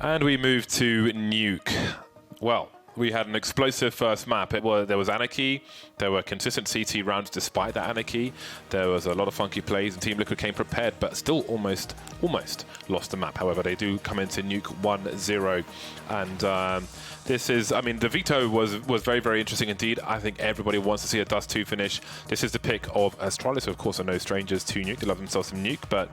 And we move to Nuke. Well, we had an explosive first map. There was anarchy. There were consistent CT rounds despite that anarchy. There was a lot of funky plays, and Team Liquid came prepared, but still almost lost the map. However, they do come into Nuke 1-0. And this is, I mean, the veto was very, very interesting indeed. I think everybody wants to see a Dust 2 finish. This is the pick of Astralis, who of course are no strangers to Nuke. They love themselves some Nuke, but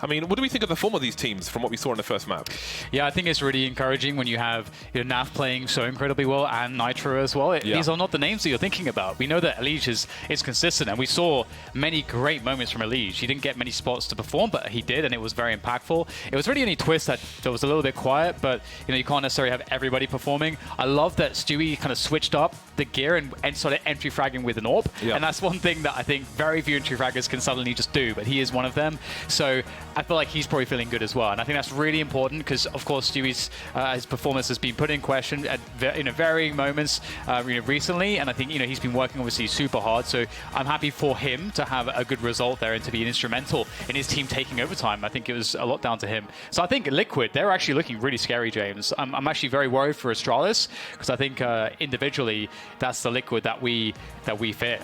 I mean, what do we think of the form of these teams from what we saw in the first map? Yeah, I think it's really encouraging when you have Nav playing so incredibly well and Nitro as well. These are not the names that you're thinking about. We know that Elige is consistent, and we saw many great moments from Elige. He didn't get many spots to perform, but he did, and it was very impactful. It was really only Twist that was a little bit quiet, but you can't necessarily have everybody performing. I love that Stewie kind of switched up the gear and started entry fragging with an AWP, and that's one thing that I think very few entry fraggers can suddenly just do, but he is one of them. So I feel like he's probably feeling good as well, and I think that's really important because, of course, Stewie's his performance has been put in question at varying moments recently, and I think he's been working obviously super hard. So I'm happy for him to have a good result there and to be instrumental in his team taking overtime. I think it was a lot down to him. So I think Liquid, they're actually looking really scary, James. I'm actually very worried for Astralis because I think individually that's the Liquid that we fear.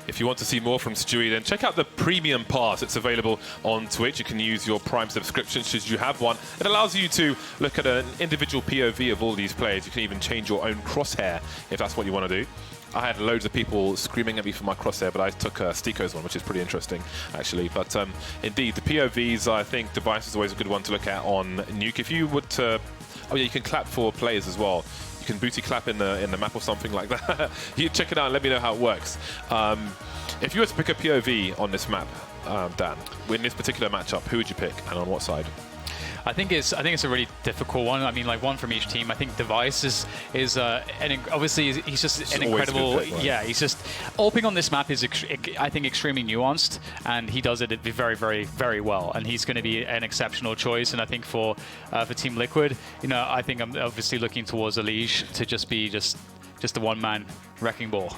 If you want to see more from Stewie, then check out the Premium Pass. It's available on Twitch. You can use your Prime subscription should you have one. It allows you to look at an individual POV of all these players. You can even change your own crosshair if that's what you want to do. I had loads of people screaming at me for my crosshair, but I took Stiko's one, which is pretty interesting, actually. But indeed, the POVs, I think Device is always a good one to look at on Nuke. If you would... oh, yeah, you can clap for players as well. You can booty clap in the map or something like that. You check it out and let me know how it works. If you were to pick a POV on this map, Dan, in this particular matchup, who would you pick and on what side? I think it's a really difficult one. I mean, like one from each team. I think Device is obviously he's just an incredible. Pick, right? Yeah, he's just AWPing on this map is I think extremely nuanced, and he does it very, very, very well. And he's going to be an exceptional choice. And I think for Team Liquid, I think I'm obviously looking towards Elige to just be just a one-man wrecking ball.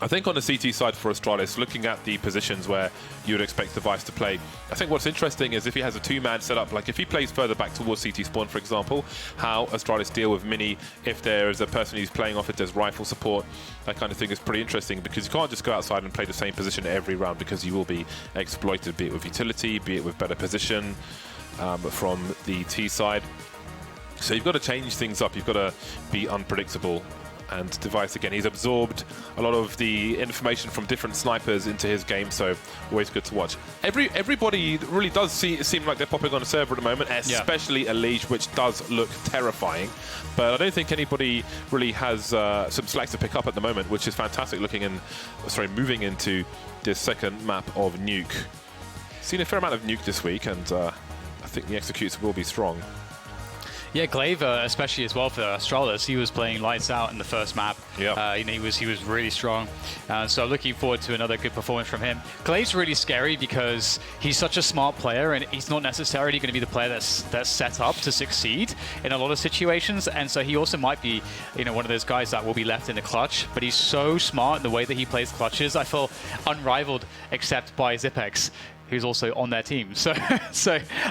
I think on the CT side for Astralis, looking at the positions where you would expect Device to play, I think what's interesting is if he has a two-man setup, like if he plays further back towards CT spawn, for example, how Astralis deal with Mini, if there is a person who's playing off, if there's rifle support, that kind of thing is pretty interesting because you can't just go outside and play the same position every round because you will be exploited, be it with utility, be it with better position from the T side. So you've got to change things up, you've got to be unpredictable. And Device, again, he's absorbed a lot of the information from different snipers into his game, so always good to watch. Everybody really does seem like they're popping on a server at the moment, especially Elige, which does look terrifying. But I don't think anybody really has some slack to pick up at the moment, which is fantastic moving into this second map of Nuke. Seen a fair amount of Nuke this week, and I think the executes will be strong. Yeah, Glaive, especially as well for Astralis, he was playing lights out in the first map. Yeah, he was really strong. So looking forward to another good performance from him. Glaive's really scary because he's such a smart player, and he's not necessarily going to be the player that's set up to succeed in a lot of situations. And so he also might be, one of those guys that will be left in the clutch. But he's so smart in the way that he plays clutches. I feel unrivaled, except by Zipex, who's also on their team. So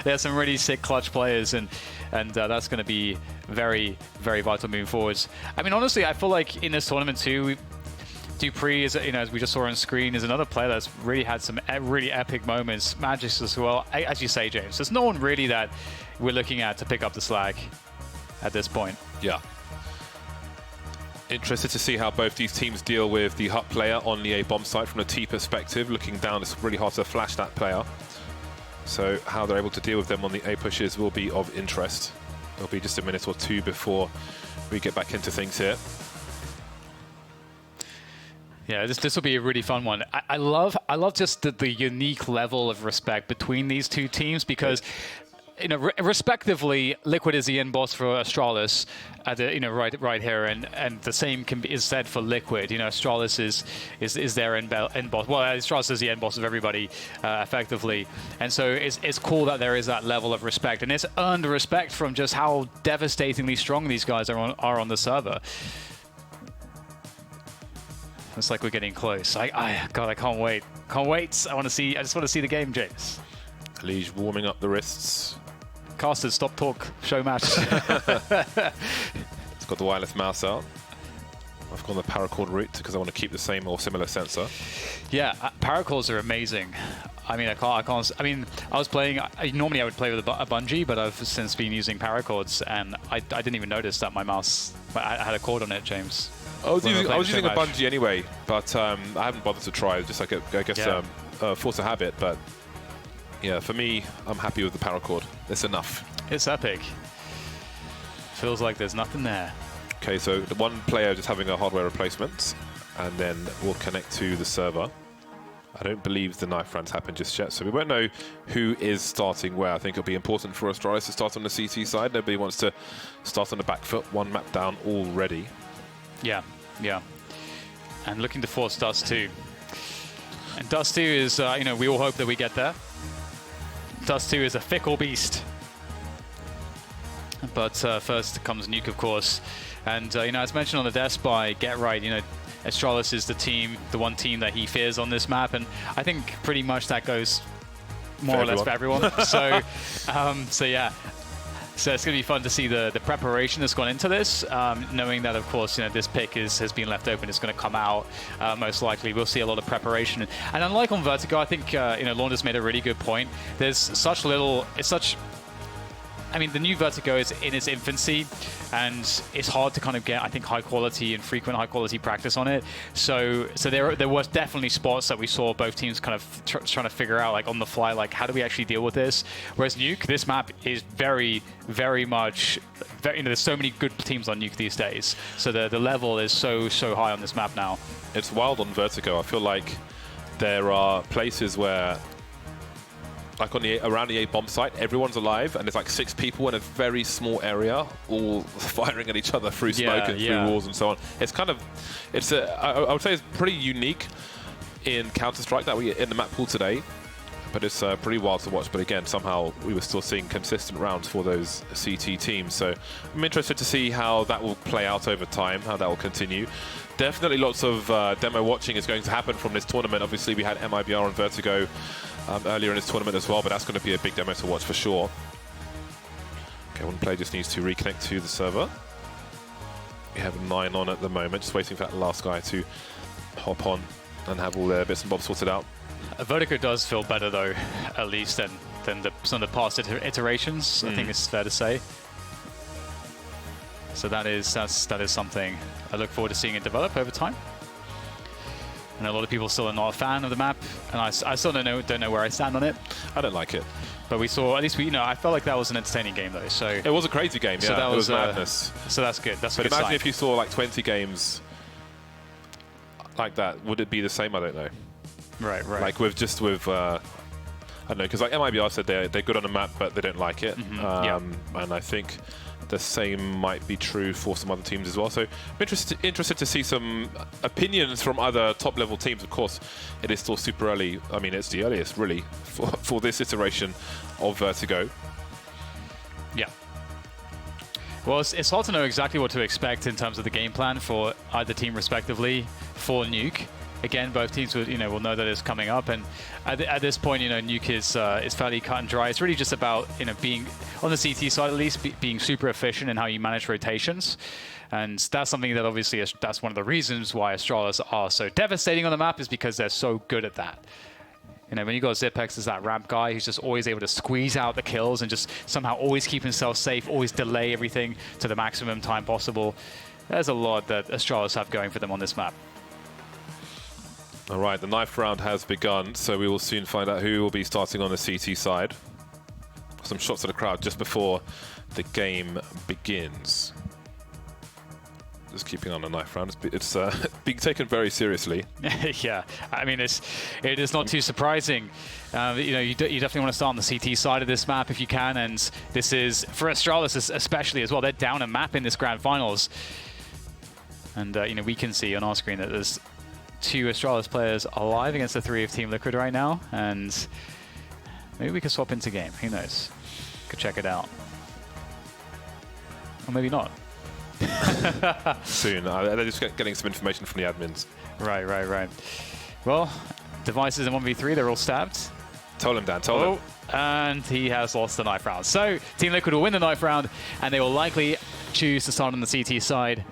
there's some really sick clutch players, and that's going to be very, very vital moving forwards. I mean, honestly, I feel like in this tournament too, Dupree is, as we just saw on screen, is another player that's really had some really epic moments. Magix as well, as you say, James. There's no one really that we're looking at to pick up the slack at this point. Yeah. Interested to see how both these teams deal with the HUT player on the A bomb site from a T perspective. Looking down, it's really hard to flash that player. So how they're able to deal with them on the A pushes will be of interest. It'll be just a minute or two before we get back into things here. Yeah, this will be a really fun one. I love just the unique level of respect between these two teams because, respectively, Liquid is the end boss for Astralis, right here, and the same is said for Liquid. Astralis is their end boss. Well, Astralis is the end boss of everybody, effectively, and so it's cool that there is that level of respect, and it's earned respect from just how devastatingly strong these guys are on the server. It's like we're getting close. God, I can't wait. Can't wait. I just want to see the game, James. Elige warming up the wrists. casters, stop talk, show match. It's got the wireless mouse out. I've gone the paracord route because I want to keep the same or similar sensor. Yeah, paracords are amazing. I mean, I was playing. Normally, I would play with a bungee, but I've since been using paracords, and I didn't even notice that my mouse I had a cord on it, James. I was using a bungee anyway, but I haven't bothered to try. It's just like I guess force of habit. But yeah, for me, I'm happy with the paracord. It's enough. It's epic. Feels like there's nothing there. Okay, so the one player just having a hardware replacement, and then we'll connect to the server. I don't believe the knife round's happened just yet, so we won't know who is starting where. I think it'll be important for Astralis to start on the CT side. Nobody wants to start on the back foot, one map down already. Yeah, yeah. And looking to force Dust 2. And Dust 2 is, you know, we all hope that we get there. Dust 2 is a fickle beast. But first comes Nuke, of course. And, you know, as mentioned on the desk by Get Right, you know, Astralis is the one team that he fears on this map. And I think pretty much that goes more or less for everyone. So, so yeah. So it's going to be fun to see the preparation that's gone into this, knowing that, of course, you know, this pick has been left open. It's going to come out most likely. We'll see a lot of preparation. And unlike on Vertigo, I think, you know, Launder's made a really good point. There's such little, I mean, the new Vertigo is in its infancy, and it's hard to kind of get, I think, high quality and frequent high quality practice on it. So there was definitely spots that we saw both teams kind of trying to figure out, like on the fly, like how do we actually deal with this? Whereas Nuke, this map is very, very much, you know, there's so many good teams on Nuke these days. So the level is so high on this map now. It's wild on Vertigo. I feel like there are places where, like around the A bomb site, everyone's alive, and there's like 6 people in a very small area, all firing at each other through smoke and through walls and so on. It's kind of, I would say it's pretty unique in Counter-Strike that we in the map pool today, but it's pretty wild to watch. But again, somehow we were still seeing consistent rounds for those CT teams. So I'm interested to see how that will play out over time, how that will continue. Definitely lots of demo watching is going to happen from this tournament. Obviously, we had MIBR and Vertigo earlier in this tournament as well, but that's going to be a big demo to watch for sure. Okay, one player just needs to reconnect to the server. We have 9 on at the moment, just waiting for that last guy to hop on and have all their bits and bobs sorted out. Vertigo does feel better, though, at least than some of the past iterations, I think it's fair to say. So that is something I look forward to seeing it develop over time. And a lot of people still are not a fan of the map, and I still don't know where I stand on it. I don't like it. But we saw, at least you know, I felt like that was an entertaining game though. So it was a crazy game, yeah. So that was madness. So that's good. That's a good sign. Imagine if you saw like 20 games like that. Would it be the same? I don't know. Right. Like with I don't know, because like MIBR said they're good on the map, but they don't like it. And I think the same might be true for some other teams as well. So I'm interested to see some opinions from other top-level teams. Of course, it is still super early. I mean, it's the earliest, really, for this iteration of Vertigo. Yeah. Well, it's hard to know exactly what to expect in terms of the game plan for either team, respectively, for Nuke. Again, both teams will know that it's coming up, and at this point, you know, Nuke is fairly cut and dry. It's really just about, you know, being on the CT side at least, being super efficient in how you manage rotations, and that's something that obviously that's one of the reasons why Astralis are so devastating on the map, is because they're so good at that. You know, when you got Zipex as that ramp guy who's just always able to squeeze out the kills and just somehow always keep himself safe, always delay everything to the maximum time possible. There's a lot that Astralis have going for them on this map. All right, the knife round has begun, so we will soon find out who will be starting on the CT side. Some shots at the crowd just before the game begins. Just keeping on the knife round. It's being taken very seriously. Yeah, I mean, it is not too surprising. You know, you definitely want to start on the CT side of this map if you can, and this is, for Astralis especially as well, they're down a map in this grand finals. And, you know, we can see on our screen that there's 2 Astralis players alive against the 3 of Team Liquid right now, and maybe we could swap into game. Who knows? Could check it out. Or maybe not. Soon. They're just getting some information from the admins. Right. Well, devices in 1v3, they're all stabbed. Tell him, Dan. Tell him. And he has lost the knife round. So Team Liquid will win the knife round, and they will likely choose to start on the CT side.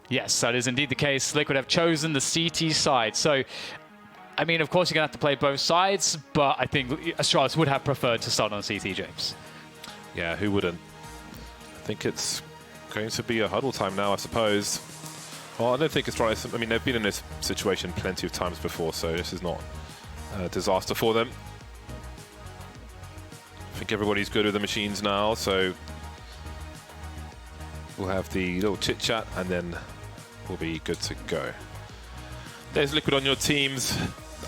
Yes, that is indeed the case. Liquid have chosen the CT side. So, I mean, of course, you're going to have to play both sides, but I think Astralis would have preferred to start on CT, James. Yeah, who wouldn't? I think it's going to be a huddle time now, I suppose. Well, I don't think Astralis, I mean, they've been in this situation plenty of times before, so this is not a disaster for them. I think everybody's good with the machines now, so we'll have the little chit-chat, and then we'll be good to go. There's Liquid on your teams.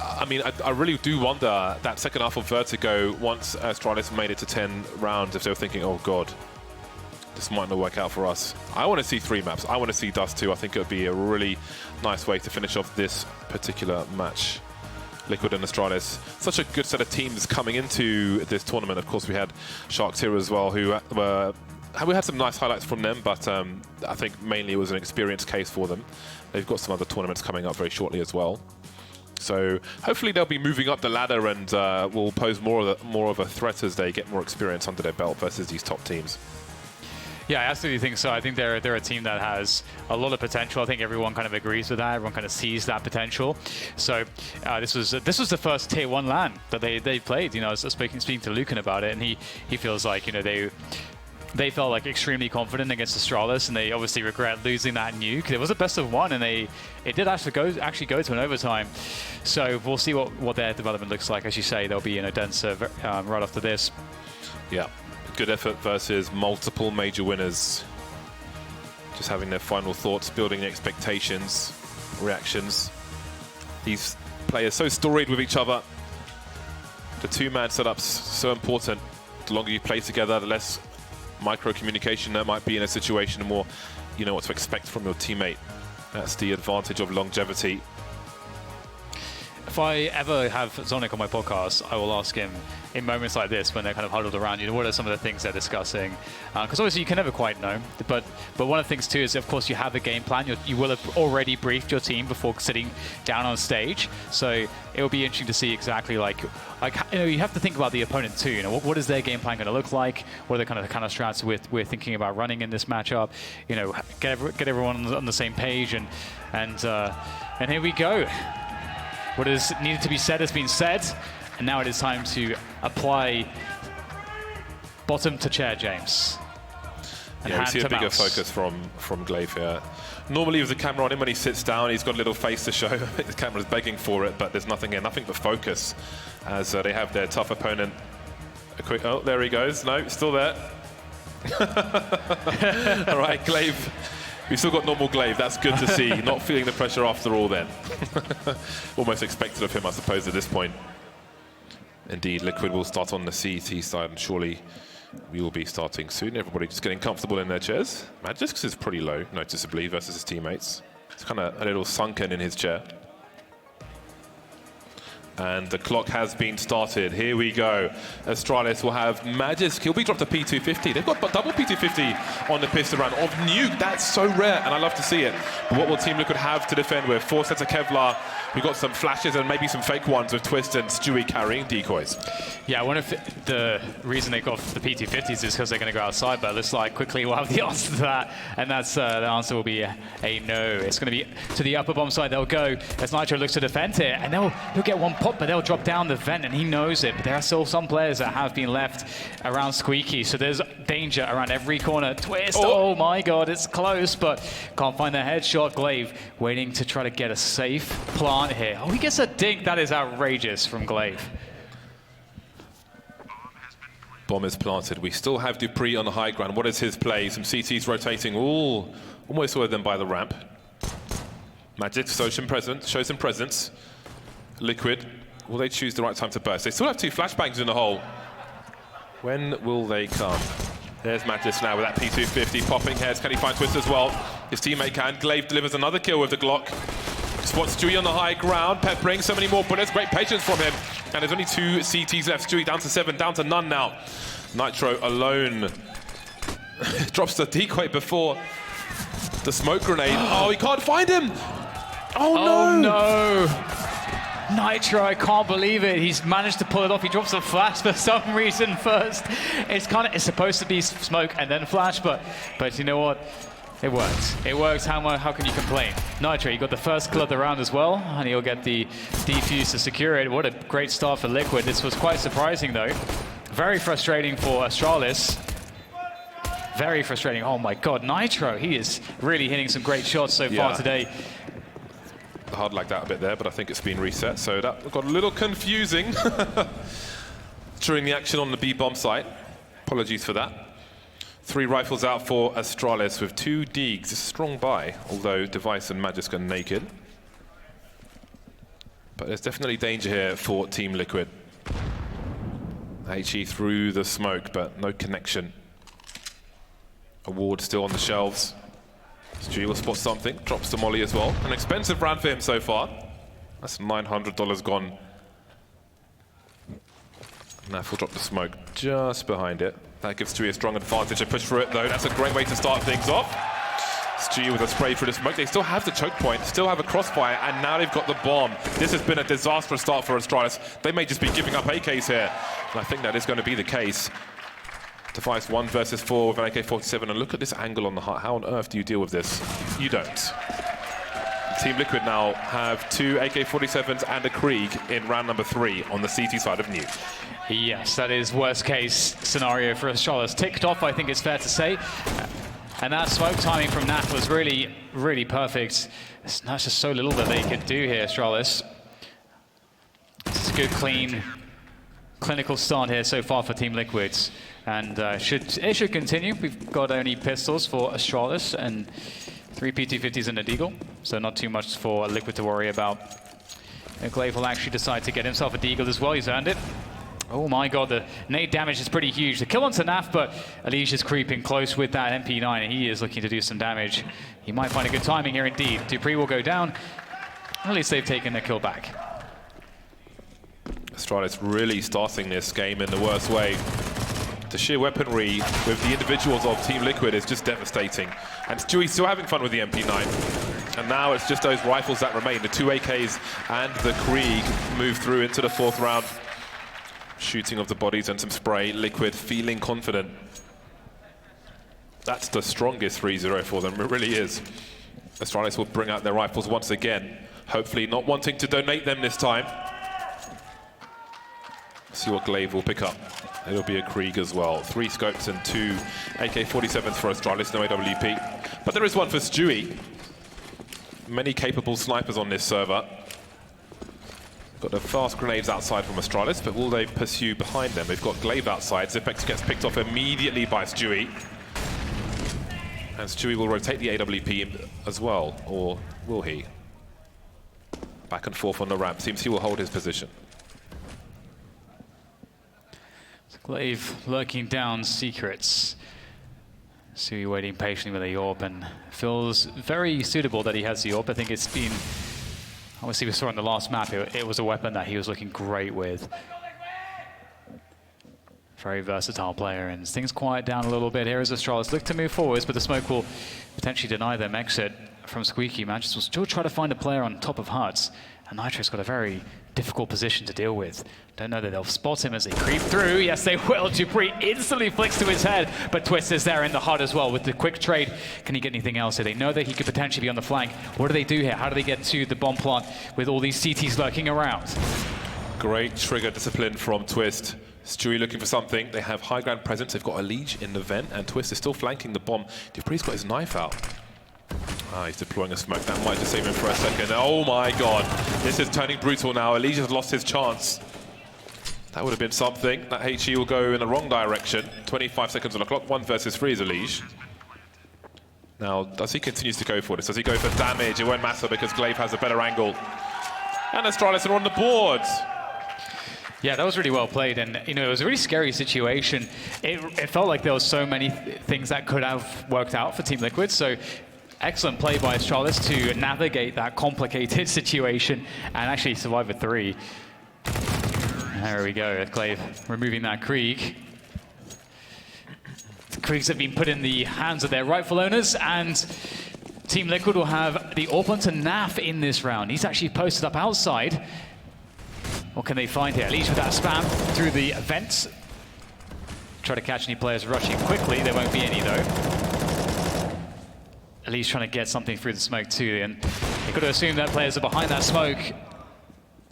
I mean, I really do wonder that second half of Vertigo, once Astralis made it to 10 rounds, if they were thinking, oh god, this might not work out for us. I want to see 3 maps. I want to see Dust 2. I think it would be a really nice way to finish off this particular match. Liquid and Astralis. Such a good set of teams coming into this tournament. Of course, we had Sharks here as well, who we had some nice highlights from them, but I think mainly it was an experience case for them. They've got some other tournaments coming up very shortly as well. So hopefully they'll be moving up the ladder and will pose more of a threat as they get more experience under their belt versus these top teams. Yeah, I absolutely think so. I think they're a team that has a lot of potential. I think everyone kind of agrees with that. Everyone kind of sees that potential. So this was the first Tier 1 LAN that they played. You know, I was speaking to Lucan about it, and he feels like, you know, they felt like extremely confident against Astralis, and they obviously regret losing that nuke. It was a best of 1, and it did actually go to an overtime. So we'll see what their development looks like. As you say, they'll be in Odense right after this. Yeah. Good effort versus multiple major winners. Just having their final thoughts, building expectations, reactions. These players so storied with each other. The 2-man setup's so important. The longer you play together, the less micro-communication there might be in a situation, the more you know what to expect from your teammate. That's the advantage of longevity. If I ever have Zonic on my podcast, I will ask him in moments like this when they're kind of huddled around, you know, what are some of the things they're discussing? Because obviously you can never quite know. But one of the things too is, of course, you have a game plan. You will have already briefed your team before sitting down on stage. So it will be interesting to see exactly like you know, you have to think about the opponent too. You know, what is their game plan going to look like? What are the kind of strats we're thinking about running in this matchup? You know, get everyone on the same page, and here we go. What is needed to be said has been said, and now it is time to apply bottom to chair, James. And yeah, we see a bigger focus from Glaive here. Normally with the camera on him, when he sits down, he's got a little face to show. The camera's begging for it, but there's nothing here, nothing but focus, as they have their tough opponent. A quick, oh, there he goes. No, still there. All right, Glaive. We've still got normal Glaive. That's good to see. Not feeling the pressure after all then. Almost expected of him, I suppose, at this point. Indeed, Liquid will start on the CT side, and surely we will be starting soon. Everybody just getting comfortable in their chairs. Magix is pretty low, noticeably, versus his teammates. It's kind of a little sunken in his chair. And the clock has been started. Here we go. Astralis will have Magix. He'll be dropped to P250. They've got double P250 on the pistol round of Nuke. That's so rare, and I love to see it. But what will Team Liquid have to defend with? 4 sets of Kevlar. We've got some flashes and maybe some fake ones with Twist and Stewie carrying decoys. Yeah, I wonder if the reason they got the P250s is because they're going to go outside, but it looks like quickly we'll have the answer to that, and that's the answer will be a no. It's going to be to the upper bomb side they'll go, as Nitro looks to defend it, and he'll get one pop, but they'll drop down the vent, and he knows it. But there are still some players that have been left around Squeaky, so there's danger around every corner. Twist, oh my god, it's close, but can't find the headshot. Glaive waiting to try to get a safe plant here. Oh, he gets a dink. That is outrageous from Glaive. Bomb is planted. We still have Dupree on the high ground. What is his play? Some CTs rotating. Ooh, almost saw them by the ramp. Magic shows him presence. Liquid, will they choose the right time to burst? They still have 2 flashbangs in the hole. When will they come? There's Magis now with that P250 popping heads. Can he find Twist as well? His teammate can. Glaive delivers another kill with the Glock. Spots Stewie on the high ground. Peppering so many more bullets. Great patience from him. And there's only 2 CTs left. Stewie down to 7, down to none now. Nitro alone. Drops the decoy before the smoke grenade. Oh, he can't find him. Oh no! Nitro, I can't believe it. He's managed to pull it off. He drops a flash for some reason first. It's supposed to be smoke and then flash, but you know what? It works. It works. How can you complain? Nitro, you got the first kill of the round as well, and he'll get the defuse to secure it. What a great start for Liquid. This was quite surprising, though. Very frustrating for Astralis. Very frustrating. Oh my God, Nitro, he is really hitting some great shots so far today. Hard like that a bit there, but I think it's been reset, so that got a little confusing during the action on the B bomb site. Apologies for that. 3 rifles out for Astralis with 2 Deegs. Strong buy, although Device and Magisk are naked. But there's definitely danger here for Team Liquid. HE through the smoke, but no connection. Award still on the shelves. Stewie will spot something, drops the molly as well. An expensive round for him so far. That's $900 gone. Naf will drop the smoke just behind it. That gives Stewie a strong advantage to push through it though. That's a great way to start things off. Stewie with a spray through the smoke. They still have the choke point, still have a crossfire, and now they've got the bomb. This has been a disastrous start for Astralis. They may just be giving up AKs here. And I think that is going to be the case. Device 1 versus 4 with an AK-47, and look at this angle on the heart. How on earth do you deal with this? You don't. Team Liquid now have 2 AK-47s and a Krieg in round number 3 on the CT side of Nuke. Yes, that is worst case scenario for Astralis. Ticked off, I think it's fair to say. And that smoke timing from Naf was really, really perfect. That's just so little that they could do here, Astralis. It's a good, clean, clinical start here so far for Team Liquids. And it should continue. We've got only pistols for Astralis and 3 PT-50s and a Deagle, so not too much for Liquid to worry about. And Glaive will actually decide to get himself a Deagle as well. He's earned it. Oh my God, the nade damage is pretty huge. The kill onto Naf, but Elige is creeping close with that MP9, and he is looking to do some damage. He might find a good timing here indeed. Dupree will go down. At least they've taken the kill back. Astralis really starting this game in the worst way. The sheer weaponry with the individuals of Team Liquid is just devastating. And Stewie's still having fun with the MP9. And now it's just those rifles that remain. The 2 AKs and the Krieg move through into the 4th round. Shooting of the bodies and some spray. Liquid feeling confident. That's the strongest 3-0 for them, it really is. Astralis will bring out their rifles once again. Hopefully not wanting to donate them this time. See what Glaive will pick up. It'll be a Krieg as well. 3 scopes and 2 AK-47s for Astralis, no AWP. But there is one for Stewie. Many capable snipers on this server. Got the fast grenades outside from Astralis, but will they pursue behind them? They've got Glaive outside. Zipex gets picked off immediately by Stewie. And Stewie will rotate the AWP as well, or will he? Back and forth on the ramp. Seems he will hold his position. Glaive lurking down secrets. Stewie waiting patiently with a AWP, and feels very suitable that he has the AWP. I think it's been, obviously we saw in the last map, it was a weapon that he was looking great with. Very versatile player, and things quiet down a little bit here as Astralis look to move forwards, but the smoke will potentially deny them exit from Squeaky. Manchester will still try to find a player on top of huts, and Nitro's got a very difficult position to deal with. Don't know that they'll spot him as they creep through. Yes, they will. Dupree instantly flicks to his head, but Twist is there in the hut as well with the quick trade. Can he get anything else here? They know that he could potentially be on the flank. What do they do here? How do they get to the bomb plant with all these CTs lurking around? Great trigger discipline from Twist. Stewie looking for something. They have high ground presence. They've got Elige in the vent, and Twist is still flanking the bomb. Dupree's got his knife out. Ah, he's deploying a smoke. That might just save him for a second. Oh my God. This is turning brutal now. Elige has lost his chance. That would have been something. That HE will go in the wrong direction. 25 seconds on the clock. 1 versus 3 is Elige. Now, does he continue to go for this? Does he go for damage? It won't matter because Glaive has a better angle. And Astralis are on the board. Yeah, that was really well played, and you know, it was a really scary situation. It felt like there was so many things that could have worked out for Team Liquid, so excellent play by Astralis to navigate that complicated situation and actually survive with 3. There we go, Glaive removing that Krieg. The Kriegs have been put in the hands of their rightful owners, and Team Liquid will have the AWP to Naf in this round. He's actually posted up outside. What can they find here? Elise with that spam through the vents. Try to catch any players rushing quickly. There won't be any though. Elise trying to get something through the smoke too, and you've got to assume that players are behind that smoke.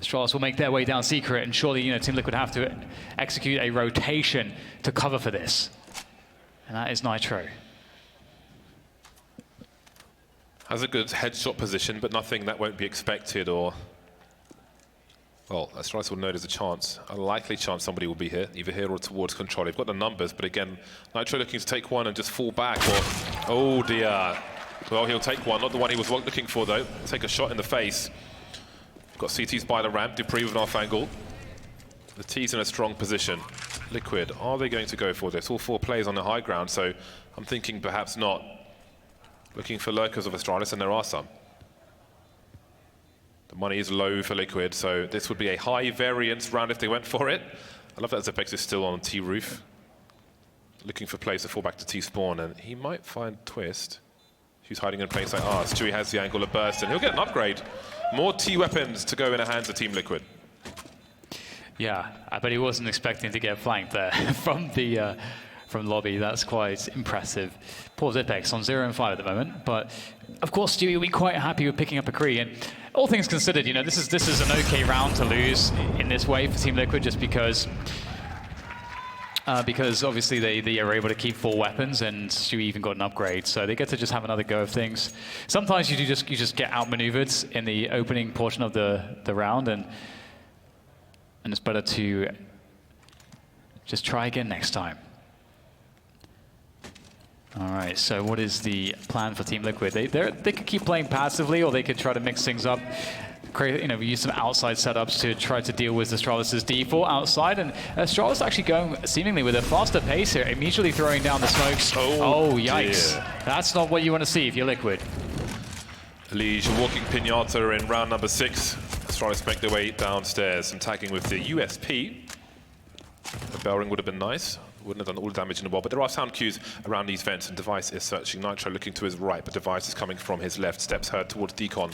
Astralis will make their way down secret, and surely, you know, Team Liquid have to execute a rotation to cover for this. And that is Nitro. Has a good headshot position, but nothing that won't be expected or... Well, Astralis will know there's a chance, a likely chance somebody will be here, either here or towards control. They've got the numbers, but again, Nitro looking to take one and just fall back, or... Oh dear. Well, he'll take one, not the one he was looking for though. Take a shot in the face. Got CTs by the ramp, Dupree with an off angle. The T's in a strong position. Liquid, are they going to go for this? All 4 players on the high ground, so I'm thinking perhaps not. Looking for lurkers of Astralis, and there are some. The money is low for Liquid, so this would be a high variance round if they went for it. I love that Zepex is still on T roof. Looking for players to fall back to T spawn, and he might find Twist. She's hiding in plain sight. Stewie has the angle of burst, and he'll get an upgrade. More T weapons to go in the hands of Team Liquid. Yeah, I bet he wasn't expecting to get flanked there from lobby. That's quite impressive. Poor Zipex on 0 and 5 at the moment, but of course Stewie will be quite happy with picking up a Kree. And all things considered, you know, this is an okay round to lose in this way for Team Liquid, just because obviously they are able to keep 4 weapons, and Stewie even got an upgrade, so they get to just have another go of things. Sometimes you just get outmaneuvered in the opening portion of the round, and it's better to just try again next time. All right, so what is the plan for Team Liquid? They could keep playing passively, or they could try to mix things up. Use some outside setups to try to deal with Astralis' D4 outside, and Astralis actually going seemingly with a faster pace here, immediately throwing down the smokes. Oh yikes. Dear. That's not what you want to see if you're Liquid. Lige walking pinata in round number 6. Astralis make their way downstairs and tagging with the USP. The bell ring would have been nice. Wouldn't have done all the damage in the wall, but there are sound cues around these vents, and Device is searching. Nitro looking to his right, but Device is coming from his left. Steps heard towards Decon.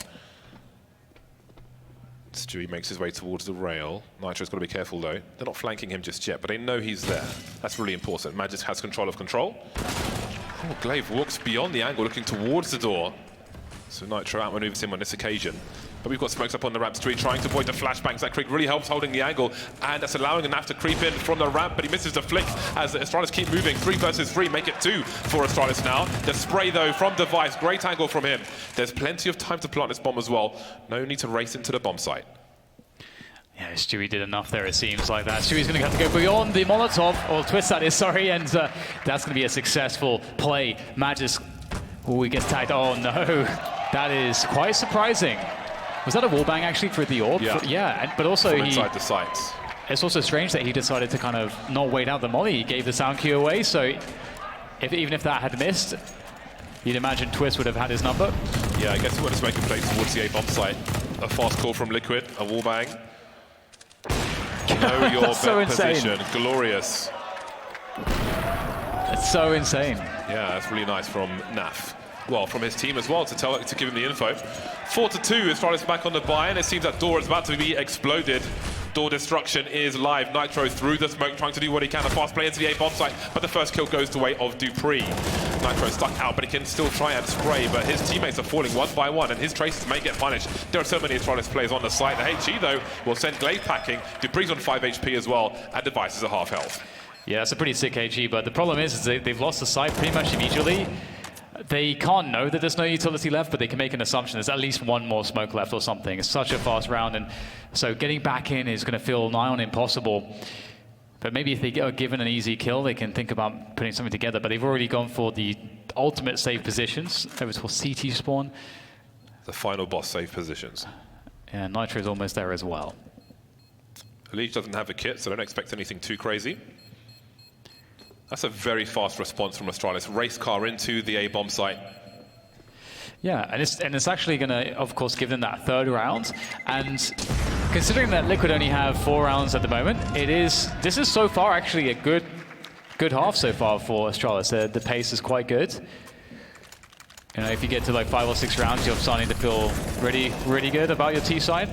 Stewie makes his way towards the rail. Nitro's got to be careful though. They're not flanking him just yet, but they know he's there. That's really important. Magis has control of control. Oh, Glaive walks beyond the angle, looking towards the door. So Nitro outmaneuvers him on this occasion. But we've got smokes up on the ramp. Stewie trying to avoid the flashbangs. That Krieg really helps holding the angle, and that's allowing Naf to creep in from the ramp, but he misses the flick as Astralis keep moving. 3 versus 3, make it 2 for Astralis now. The spray though from Device, great angle from him. There's plenty of time to plant this bomb as well. No need to race into the bomb site. Yeah, Stewie did enough there, it seems like that. Stewie's going to have to go beyond the Molotov, or Twist that is, sorry, and that's going to be a successful play. Magis, he gets tagged. Oh no, that is quite surprising. Was that a wallbang actually for the orb? Yeah, but also from inside the sights. It's also strange that he decided to kind of not wait out the molly. He gave the sound cue away, so even if that had missed, you'd imagine Twist would have had his number. Yeah, I guess he wanted to make a play towards the A bomb site. A fast call from Liquid, a wallbang. Know your so position, glorious. It's so insane. Yeah, that's really nice from Naf. Well, from his team as well to give him the info. 4-2, Astralis back on the buy, and it seems that door is about to be exploded. Door destruction is live. Nitro through the smoke, trying to do what he can. A fast play into the A bomb site, but the first kill goes the way of Dupree. Nitro stuck out, but he can still try and spray, but his teammates are falling one by one, and his traces may get punished. There are so many Astralis players on the site. The HE, though, will send Glaive packing. Dupree's on 5 HP as well, and Device is a half health. Yeah, it's a pretty sick HE, but the problem is they've lost the site pretty much immediately. They can't know that there's no utility left, but they can make an assumption there's at least one more smoke left or something. It's such a fast round, and so getting back in is going to feel nigh on impossible. But maybe if they are given an easy kill, they can think about putting something together. But they've already gone for the ultimate safe positions. It was for CT spawn. The final boss safe positions. Yeah, Nitro is almost there as well. Elite doesn't have a kit, so don't expect anything too crazy. That's a very fast response from Astralis. Race car into the A bomb site. Yeah, and it's actually going to, of course, give them that 3rd round. And considering that Liquid only have 4 rounds at the moment, this is so far actually a good half so far for Astralis. The pace is quite good. You know, if you get to like 5 or 6 rounds, you're starting to feel really good about your T side.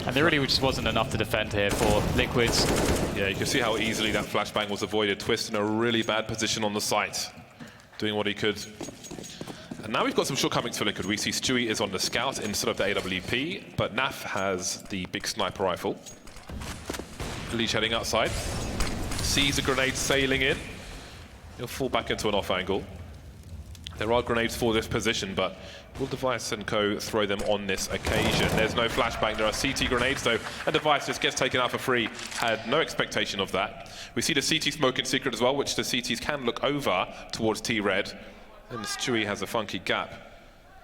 And And there really just wasn't enough to defend here for Liquids. Yeah, you can see how easily that flashbang was avoided. Twist in a really bad position on the site, doing what he could. And now we've got some shortcomings for Liquid. We see Stewie is on the scout instead of the AWP, but Naf has the big sniper rifle. Leech heading outside. Sees a grenade sailing in. He'll fall back into an off angle. There are grenades for this position, but will Device and Co throw them on this occasion? There's no flashbang. There are CT grenades, though. A Device just gets taken out for free. Had no expectation of that. We see the CT smoke in secret as well, which the CTs can look over towards T-Red. And Stewie has a funky gap,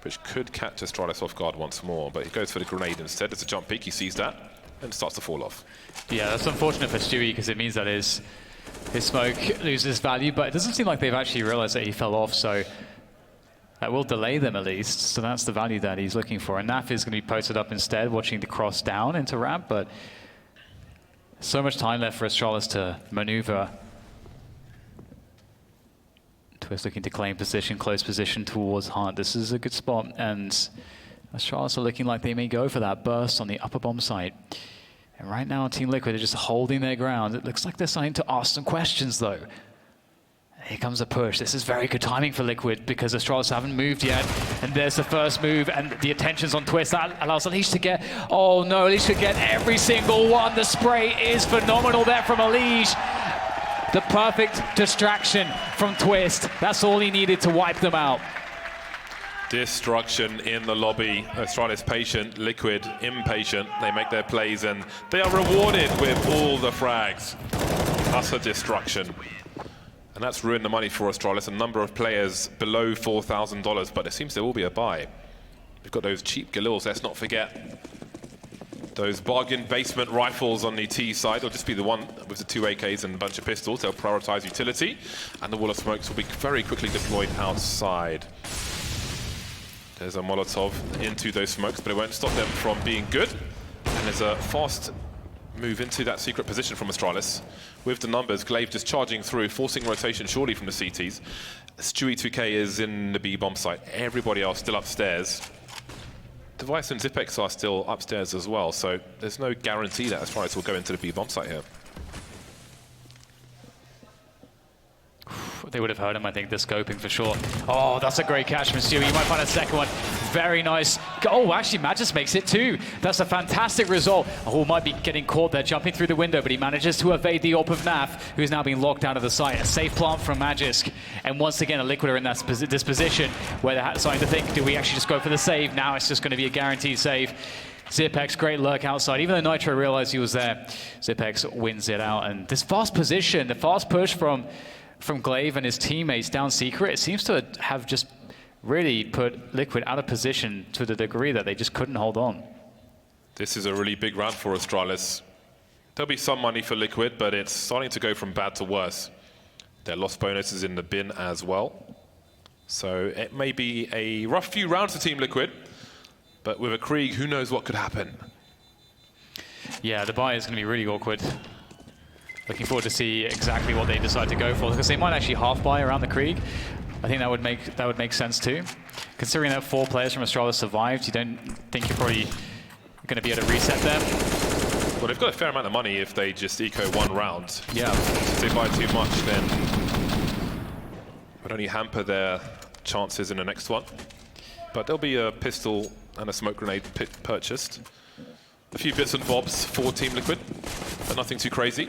which could catch Astralis off guard once more, but he goes for the grenade instead. It's a jump peek, he sees that, and starts to fall off. Yeah, that's unfortunate for Stewie, because it means that his smoke loses value, but it doesn't seem like they've actually realized that he fell off, so that will delay them at least. So that's the value that he's looking for. And Naf is going to be posted up instead, watching the cross down into ramp, but so much time left for Astralis to maneuver. Twist looking to claim position, close position towards Hunt. This is a good spot, and Astralis are looking like they may go for that burst on the upper bomb site. And right now, Team Liquid are just holding their ground. It looks like they're starting to ask some questions, though. Here comes a push. This is very good timing for Liquid because Astralis haven't moved yet. And there's the first move, and the attention's on Twist. That allows Unleash to get... Oh, no, Unleash could get every single one. The spray is phenomenal there from Unleash. The perfect distraction from Twist. That's all he needed to wipe them out. Destruction in the lobby. Astralis patient, Liquid impatient. They make their plays and they are rewarded with all the frags. That's a destruction. And that's ruined the money for Astralis. A number of players below $4,000, but it seems there will be a buy. We've got those cheap Galils, let's not forget. Those bargain basement rifles on the T side. It'll just be the one with the 2 AKs and a bunch of pistols. They'll prioritize utility. And the wall of smokes will be very quickly deployed outside. There's a Molotov into those smokes, but it won't stop them from being good. And there's a fast move into that secret position from Astralis. With the numbers, Glaive just charging through, forcing rotation surely from the CTs. Stewie 2K is in the B bomb site. Everybody else still upstairs. Device and Zipex are still upstairs as well, so there's no guarantee that Astralis will go into the B bomb site here. They would have heard him, I think, the scoping for sure. Oh, that's a great catch from Stewie. You might find a second one. Very nice. Oh, actually, Magis makes it too. That's a fantastic result. Oh, might be getting caught there, jumping through the window, but he manages to evade the AWP of Naf, who's now being locked out of the site. A safe plant from Magisk. And once again, a Liquid are in this position where they're starting to think, do we actually just go for the save? Now it's just going to be a guaranteed save. Zipex, great lurk outside. Even though Nitro realized he was there, Zipex wins it out. And this fast position, the fast push from Glaive and his teammates down secret, it seems to have just really put Liquid out of position to the degree that they just couldn't hold on. This is a really big round for Astralis. There'll be some money for Liquid, but it's starting to go from bad to worse. Their loss bonus is in the bin as well. So it may be a rough few rounds for Team Liquid, but with a Krieg, who knows what could happen. Yeah, the buy is going to be really awkward. Looking forward to see exactly what they decide to go for, because they might actually half buy around the Krieg. I think that would make sense too. Considering that 4 players from Astralis survived, you don't think you're probably going to be able to reset them? Well, they've got a fair amount of money if they just eco 1 round. Yeah. If they buy too much, then it would only hamper their chances in the next one. But there'll be a pistol and a smoke grenade purchased. A few bits and bobs for Team Liquid, but nothing too crazy.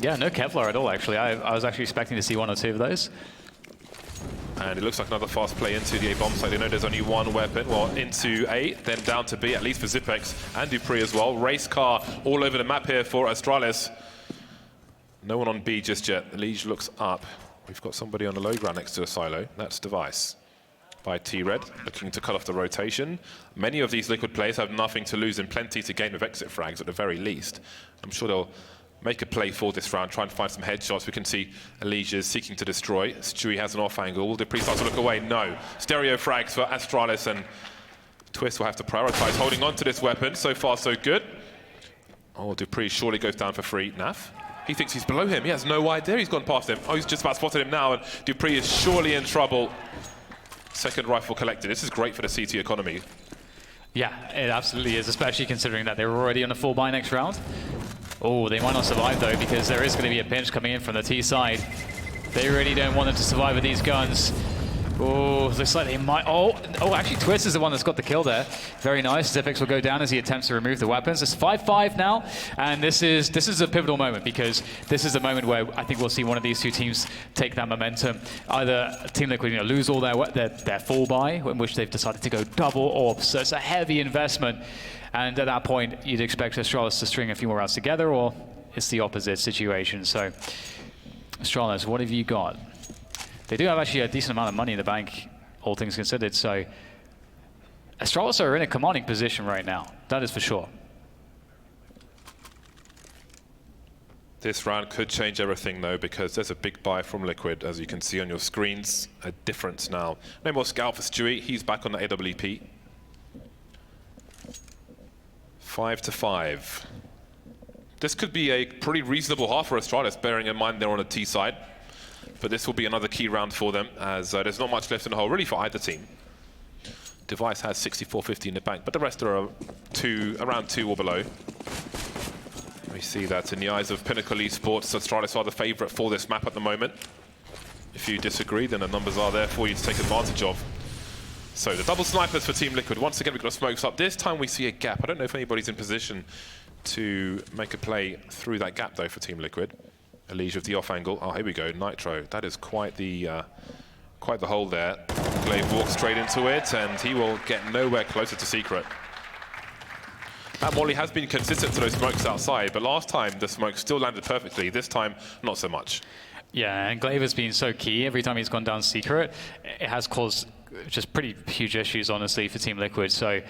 Yeah, no Kevlar at all, actually. I was actually expecting to see 1 or 2 of those. And it looks like another fast play into the A bomb site. They know there's only 1 weapon. Well, into A, then down to B, at least for Zipex and Dupree as well. Race car all over the map here for Astralis. No one on B just yet. The Liege looks up. We've got somebody on the low ground next to a silo. That's Device by T-Red, looking to cut off the rotation. Many of these Liquid players have nothing to lose and plenty to gain with exit frags at the very least. I'm sure they'll make a play for this round, try and find some headshots. We can see Elijah seeking to destroy. Stewie has an off angle. Dupree starts to look away. No. Stereo frags for Astralis, and Twist will have to prioritize holding on to this weapon. So far, so good. Oh, Dupree surely goes down for free. Naf, he thinks he's below him. He has no idea he's gone past him. Oh, he's just about spotted him now, and Dupree is surely in trouble. Second rifle collected. This is great for the CT economy. Yeah, it absolutely is, especially considering that they're already on a full buy next round. Oh, they might not survive though, because there is going to be a pinch coming in from the T side. They really don't want them to survive with these guns. Oh, looks like they might. Oh, actually, Twist is the one that's got the kill there. Very nice. Zipix will go down as he attempts to remove the weapons. It's 5-5 now, and this is a pivotal moment, because this is the moment where I think we'll see one of these two teams take that momentum. Either Team Liquid, lose all their full buy, in which they've decided to go double orbs. So it's a heavy investment, and at that point, you'd expect Astralis to string a few more rounds together, or it's the opposite situation. So, Astralis, what have you got? They do have actually a decent amount of money in the bank, all things considered, so Astralis are in a commanding position right now, that is for sure. This round could change everything though, because there's a big buy from Liquid, as you can see on your screens. A difference now. No more scout for Stewie, he's back on the AWP. 5-5. This could be a pretty reasonable half for Astralis, bearing in mind they're on a T side. But this will be another key round for them, as there's not much left in the hole, really, for either team. Device has 64.50 in the bank, but the rest are around 2 or below. We see that in the eyes of Pinnacle Esports, Astralis are the favourite for this map at the moment. If you disagree, then the numbers are there for you to take advantage of. So the double snipers for Team Liquid. Once again, we've got smokes up. This time we see a gap. I don't know if anybody's in position to make a play through that gap, though, for Team Liquid. Elige with the off angle. Oh, here we go. Nitro. That is quite the hole there. Glaive walks straight into it, and he will get nowhere closer to Secret. That Molly has been consistent to those smokes outside, but last time the smoke still landed perfectly. This time, not so much. Yeah, and Glaive has been so key. Every time he's gone down Secret, it has caused just pretty huge issues, honestly, for Team Liquid. So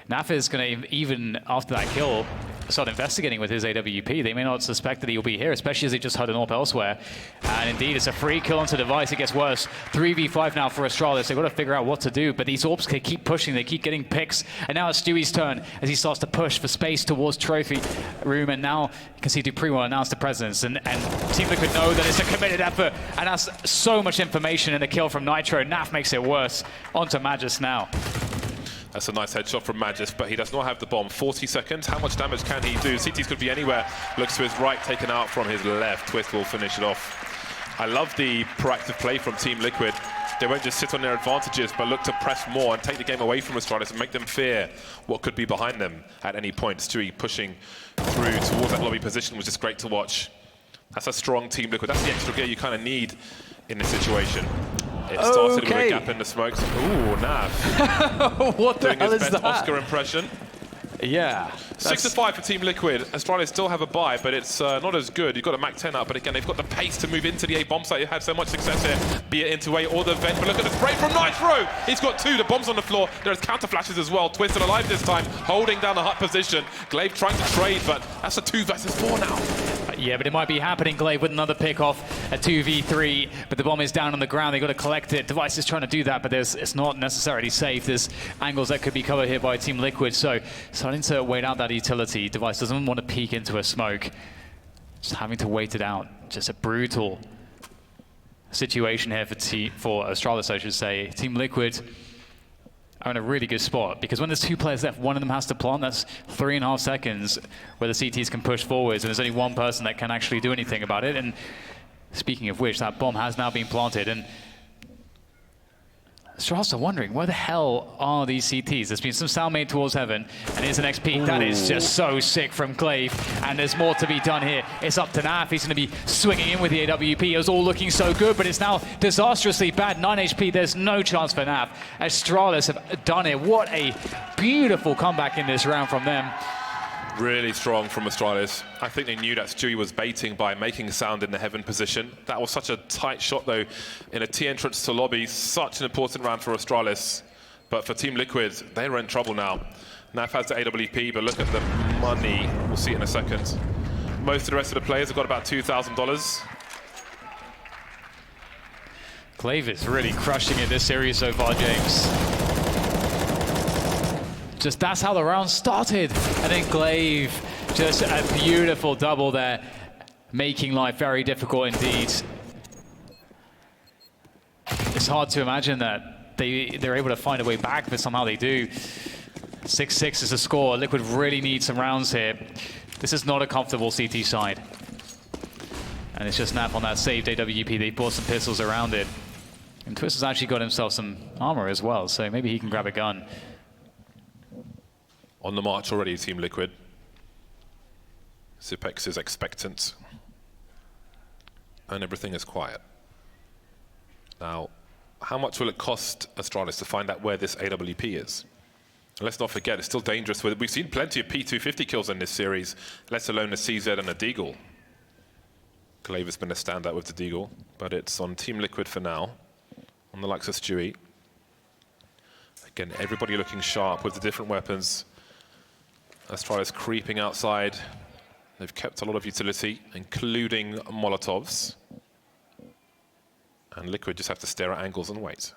Naf is going to, even after that kill, start investigating with his AWP. They may not suspect that he'll be here, especially as they just heard an AWP elsewhere. And indeed, it's a free kill onto Device. It gets worse. 3v5 now for Astralis. They've got to figure out what to do, but these AWPs can keep pushing. They keep getting picks. And now it's Stewie's turn as he starts to push for space towards Trophy Room. And now you can see Dupree will announce the presence. And Team Liquid know that it's a committed effort. And that's so much information in the kill from Nitro. Naf makes it worse. Onto Magis now. That's a nice headshot from Magis, but he does not have the bomb. 40 seconds. How much damage can he do? CTs could be anywhere. Looks to his right, taken out from his left. Twist will finish it off. I love the proactive play from Team Liquid. They won't just sit on their advantages, but look to press more and take the game away from Astralis and make them fear what could be behind them at any point. Stewie pushing through towards that lobby position was just great to watch. That's a strong Team Liquid. That's the extra gear you kind of need in this situation. It started with a gap in the smokes. Ooh, Nav. What the hell is that? Doing his best Oscar impression. Yeah. 6-5 for Team Liquid. Astralis still have a buy, but it's not as good. You've got a Mac 10 up, but again, they've got the pace to move into the A bomb site. You've had so much success here, be it into A or the vent. But look at the spray from Nitro. He's got 2. The bomb's on the floor. There's counter flashes as well. Twisted alive this time, holding down the hut position. Glaive trying to trade, but that's a 2 versus 4 now. Yeah, but it might be happening, Glaive, with another pick off, a 2v3, but the bomb is down on the ground. They've got to collect it. Device is trying to do that, but it's not necessarily safe. There's angles that could be covered here by Team Liquid, so starting to wait out that utility. Device doesn't want to peek into a smoke. Just having to wait it out. Just a brutal situation here for Astralis, I should say. Team Liquid are in a really good spot, because when there's 2 players left, one of them has to plant. That's 3.5 seconds where the CTs can push forwards, and there's only one person that can actually do anything about it. And speaking of which, that bomb has now been planted, and Astralis are wondering, where the hell are these CTs? There's been some sound made towards heaven, and here's the next peek. That is just so sick from Glaive, and there's more to be done here. It's up to Naf. He's going to be swinging in with the AWP. It was all looking so good, but it's now disastrously bad. 9 HP, there's no chance for Naf. Astralis have done it. What a beautiful comeback in this round from them. Really strong from Astralis. I think they knew that Stewie was baiting by making sound in the heaven position. That was such a tight shot, though, in a T entrance to lobby. Such an important round for Astralis. But for Team Liquid, they're in trouble now. Naf has the AWP, but look at the money. We'll see it in a second. Most of the rest of the players have got about $2,000. Glaive is really crushing it this series so far, James. Just that's how the round started. And then Glaive, just a beautiful double there, making life very difficult indeed. It's hard to imagine that they're able to find a way back, but somehow they do. 6-6 is the score. Liquid really needs some rounds here. This is not a comfortable CT side. And it's just Nap on that saved AWP. They bought some pistols around it. And Twist has actually got himself some armor as well, so maybe he can grab a gun. On the march already, Team Liquid. Zipex is expectant. And everything is quiet. Now, how much will it cost Astralis to find out where this AWP is? And let's not forget, it's still dangerous. We've seen plenty of P250 kills in this series, let alone a CZ and a Deagle. Glaive has been a standout with the Deagle, but it's on Team Liquid for now, on the likes of Stewie. Again, everybody looking sharp with the different weapons. Astralis creeping outside. They've kept a lot of utility, including Molotovs. And Liquid just have to stare at angles and wait.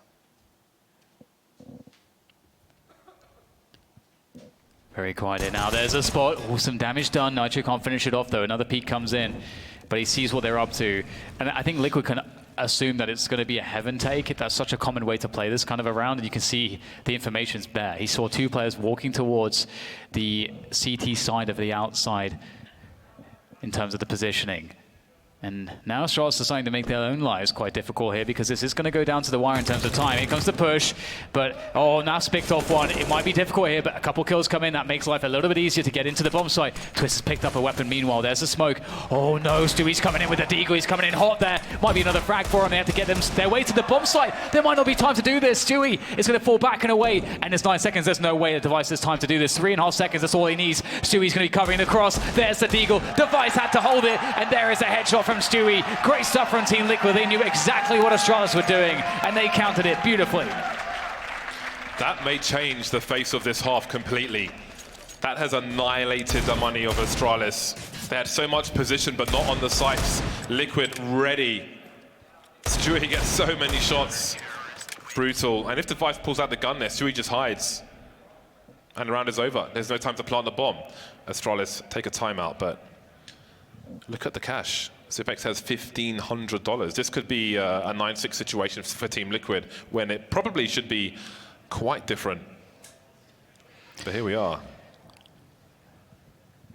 Very quiet here now. There's a spot. Oh, some damage done. Nitro can't finish it off, though. Another peek comes in, but he sees what they're up to. And I think Liquid can assume that it's going to be a heaven take. That's such a common way to play this kind of a round, and you can see the information's there. He saw two players walking towards the CT side of the outside in terms of the positioning. And now Astralis deciding to make their own lives quite difficult here, because this is going to go down to the wire in terms of time. Here comes the push, but oh, Naf's picked off one. It might be difficult here, but a couple kills come in. That makes life a little bit easier to get into the bomb site. Twist has picked up a weapon. Meanwhile, there's the smoke. Oh no, Stewie's coming in with the Deagle. He's coming in hot there. Might be another frag for him. They have to get them their way to the bomb site. There might not be time to do this. Stewie is going to fall back and away, and there's 9 seconds. There's no way the Device has time to do this. 3.5 seconds, that's all he needs. Stewie's going to be covering the cross. There's the Deagle. Device had to hold it, and there is a headshot from Stewie. Great stuff from Team Liquid. They knew exactly what Astralis were doing, and they countered it beautifully. That may change the face of this half completely. That has annihilated the money of Astralis. They had so much position, but not on the sights. Liquid ready. Stewie gets so many shots. Brutal. And if Device pulls out the gun there, Stewie just hides. And the round is over. There's no time to plant the bomb. Astralis take a timeout, but look at the cash. Zipex has $1,500. This could be a 9-6 situation for Team Liquid, when it probably should be quite different. But here we are.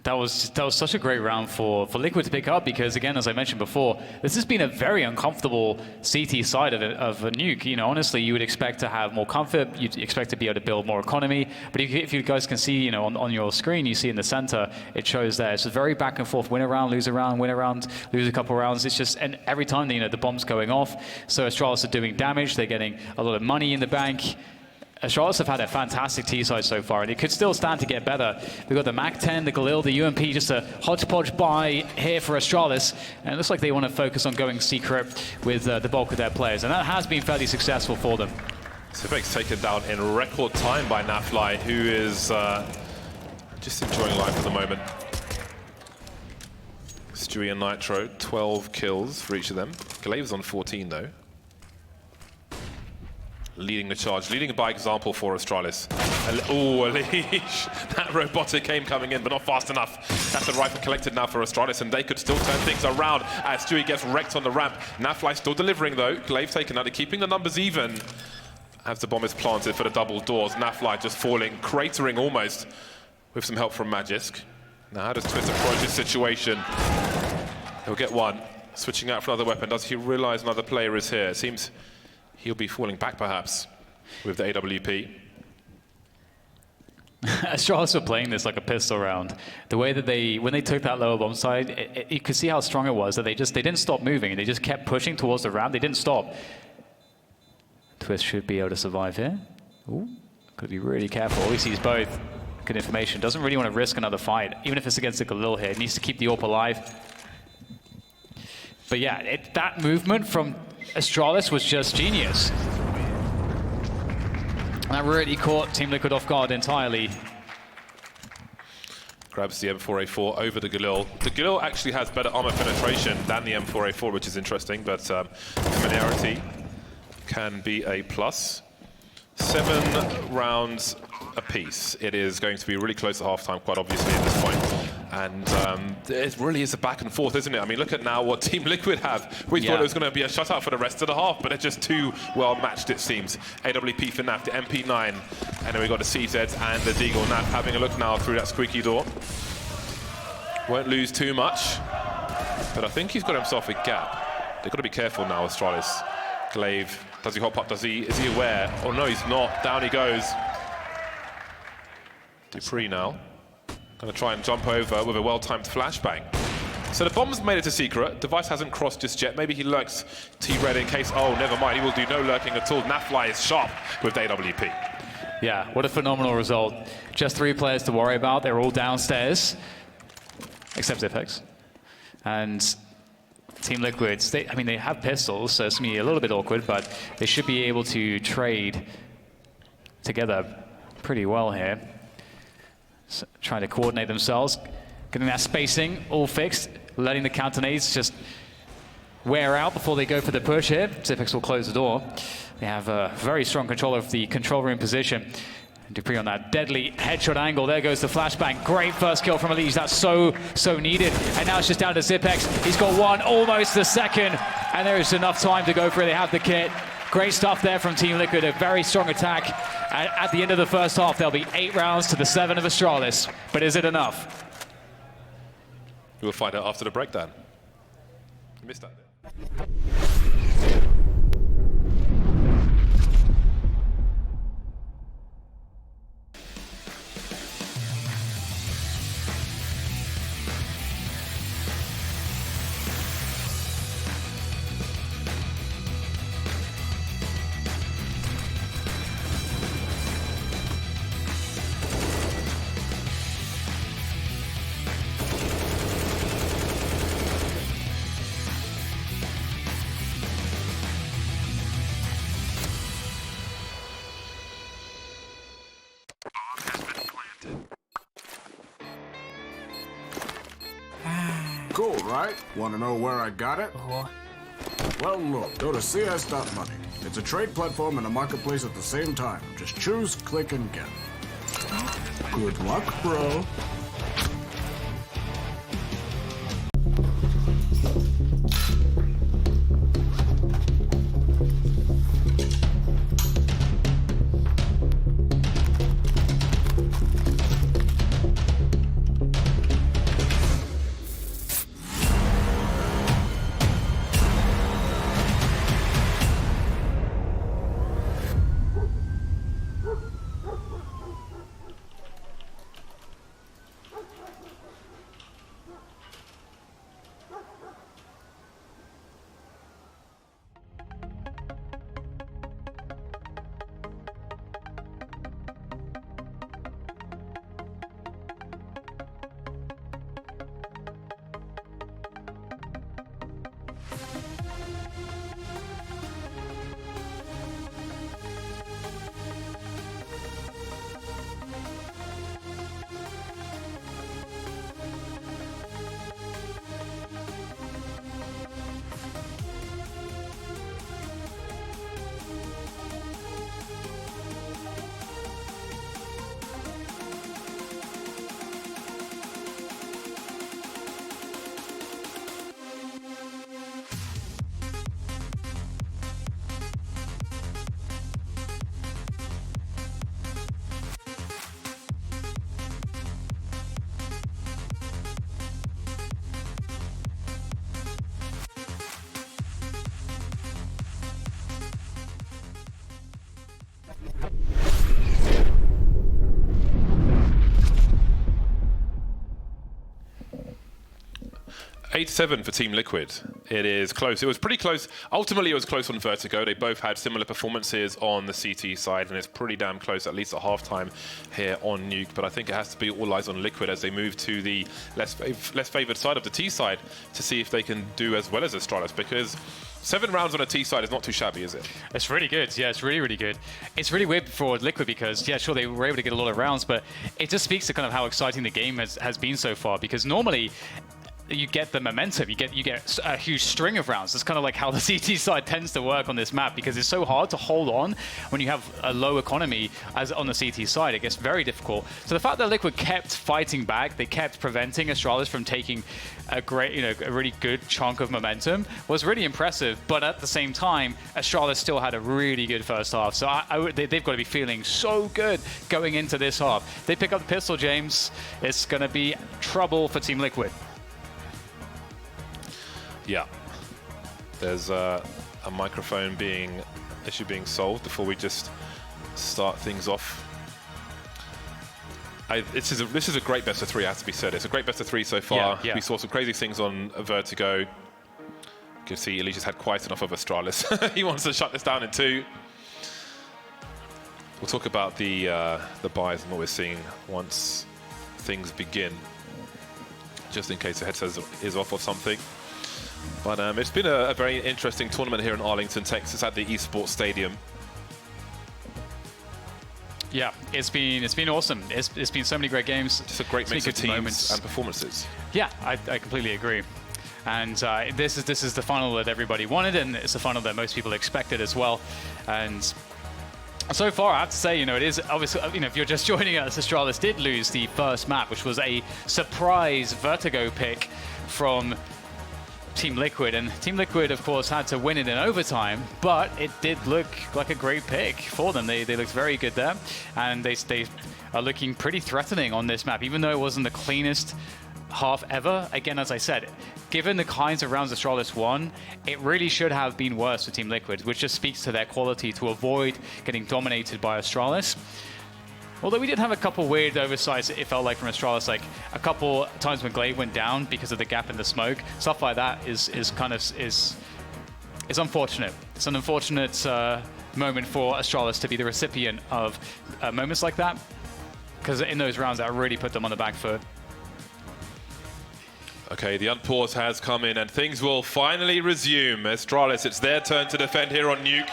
That was such a great round for Liquid to pick up, because again, as I mentioned before, this has been a very uncomfortable CT side of a Nuke. You know, honestly, you would expect to have more comfort, you'd expect to be able to build more economy, but if you guys can see, you know, on your screen, you see in the center, it shows there. It's a very back and forth, win a round, lose a round, win a round, lose a couple rounds. It's just, and every time, you know, the bomb's going off, so Astralis are doing damage, they're getting a lot of money in the bank. Astralis have had a fantastic T-side so far, and it could still stand to get better. We've got the MAC-10, the Galil, the UMP, just a hodgepodge buy here for Astralis. And it looks like they want to focus on going secret with the bulk of their players, and that has been fairly successful for them. Zipex taken down in record time by Nafly, who is just enjoying life at the moment. Stewie and Nitro, 12 kills for each of them. Glaive's on 14, though. Leading the charge, leading by example for Astralis. Oh, a leash. That robotic aim coming in, but not fast enough. That's the rifle collected now for Astralis, and they could still turn things around as Stewie gets wrecked on the ramp. Nafly still delivering, though. Glaive taken out, keeping the numbers even as the bomb is planted for the double doors. Nafly just falling, cratering almost, with some help from Magisk. Now, how does Twist approach this situation? He'll get one. Switching out for another weapon. Does he realize another player is here? It seems he'll be falling back, perhaps, with the AWP. Astralis were playing this like a pistol round. The way that when they took that lower bomb side, you could see how strong it was, that they didn't stop moving, and they just kept pushing towards the ramp. They didn't stop. Twist should be able to survive here. Ooh, got to be really careful. He sees both. Good information. Doesn't really want to risk another fight, even if it's against the Galil here. He needs to keep the AWP alive. But yeah, that movement from Astralis was just genius. That really caught Team Liquid off guard entirely. Grabs the M4A4 over the Galil. The Galil actually has better armor penetration than the M4A4, which is interesting, but familiarity can be a plus. 7 rounds apiece. It is going to be really close at halftime, quite obviously at this point. And it really is a back and forth, isn't it? I mean, look at now what Team Liquid have. We thought it was going to be a shutout for the rest of the half, but they're just too well matched, it seems. AWP for NAF, the MP9, and then we got the CZ and the Deagle. NAF having a look now through that squeaky door. Won't lose too much, but I think he's got himself a gap. They've got to be careful now, Astralis. Glaive, does he hop up? Is he aware? Oh no, he's not. Down he goes. Dupree now. Going to try and jump over with a well-timed flashbang. So the bomb's made it to secret. Device hasn't crossed just yet. Maybe he lurks T-Red in case... Oh, never mind. He will do no lurking at all. Nafly is sharp with AWP. Yeah, what a phenomenal result. Just 3 players to worry about. They're all downstairs, except Zipex. And Team Liquids, I mean, they have pistols, so it's going to be a little bit awkward, but they should be able to trade together pretty well here. So, trying to coordinate themselves, getting that spacing all fixed, letting the counter nades just wear out before they go for the push here. Zipex will close the door. They have a very strong control of the control room position. Dupree on that deadly headshot angle. There goes the flashbang. Great first kill from Elise. That's so needed. And now it's just down to Zipex. He's got one, almost the second. And there is enough time to go for it. They have the kit. Great stuff there from Team Liquid. A very strong attack. At the end of the first half, there'll be 8 rounds to the 7 of Astralis. But is it enough? We'll find out after the breakdown. You missed that. Cool, right? Want to know where I got it? Well, look, go to cs.money. It's a trade platform and a marketplace at the same time. Just choose, click, and get. Good luck, bro. (8-7) for Team Liquid. It is close. It was pretty close. Ultimately, it was close on Vertigo. They both had similar performances on the CT side, and it's pretty damn close, at least at halftime here on Nuke. But I think it has to be all eyes on Liquid as they move to the less favored side of the T side to see if they can do as well as Astralis, because 7 rounds on a T side is not too shabby, is it? It's really good. Yeah, it's really good. It's really weird for Liquid because, yeah, sure, they were able to get a lot of rounds, but it just speaks to kind of how exciting the game has been so far, because normally you get the momentum. You get a huge string of rounds. It's kind of like how the CT side tends to work on this map, because it's so hard to hold on when you have a low economy as on the CT side. It gets very difficult. So the fact that Liquid kept fighting back, they kept preventing Astralis from taking a great, a really good chunk of momentum was really impressive. But at the same time, Astralis still had a really good first half. So they've got to be feeling so good going into this half. They pick up the pistol, James. It's going to be trouble for Team Liquid. Yeah. There's a microphone issue being solved before we just start things off. This is a great best of 3, has to be said. It's a great best of 3 so far. Yeah. We saw some crazy things on Vertigo. You can see Elijah's had quite enough of Astralis. He wants to shut this down in 2. We'll talk about the buys and what we're seeing once things begin, just in case the headset is off or something. But it's been a very interesting tournament here in Arlington, Texas, at the Esports Stadium. Yeah, it's been awesome. It's been so many great games. Just a great mix of teams and performances. Yeah, I completely agree. And this is the final that everybody wanted, and it's the final that most people expected as well. And so far, I have to say, it is obviously, if you're just joining us, Astralis did lose the first map, which was a surprise Vertigo pick from Team Liquid, and Team Liquid, of course, had to win it in overtime, but it did look like a great pick for them. They looked very good there, and they are looking pretty threatening on this map, even though it wasn't the cleanest half ever. Again, as I said, given the kinds of rounds Astralis won, it really should have been worse for Team Liquid, which just speaks to their quality to avoid getting dominated by Astralis. Although we did have a couple weird oversights, it felt like, from Astralis, like a couple times when Glaive went down because of the gap in the smoke. Stuff like that is unfortunate. It's an unfortunate moment for Astralis to be the recipient of moments like that, because in those rounds that really put them on the back foot. Okay, the unpause has come in and things will finally resume. Astralis, it's their turn to defend here on Nuke.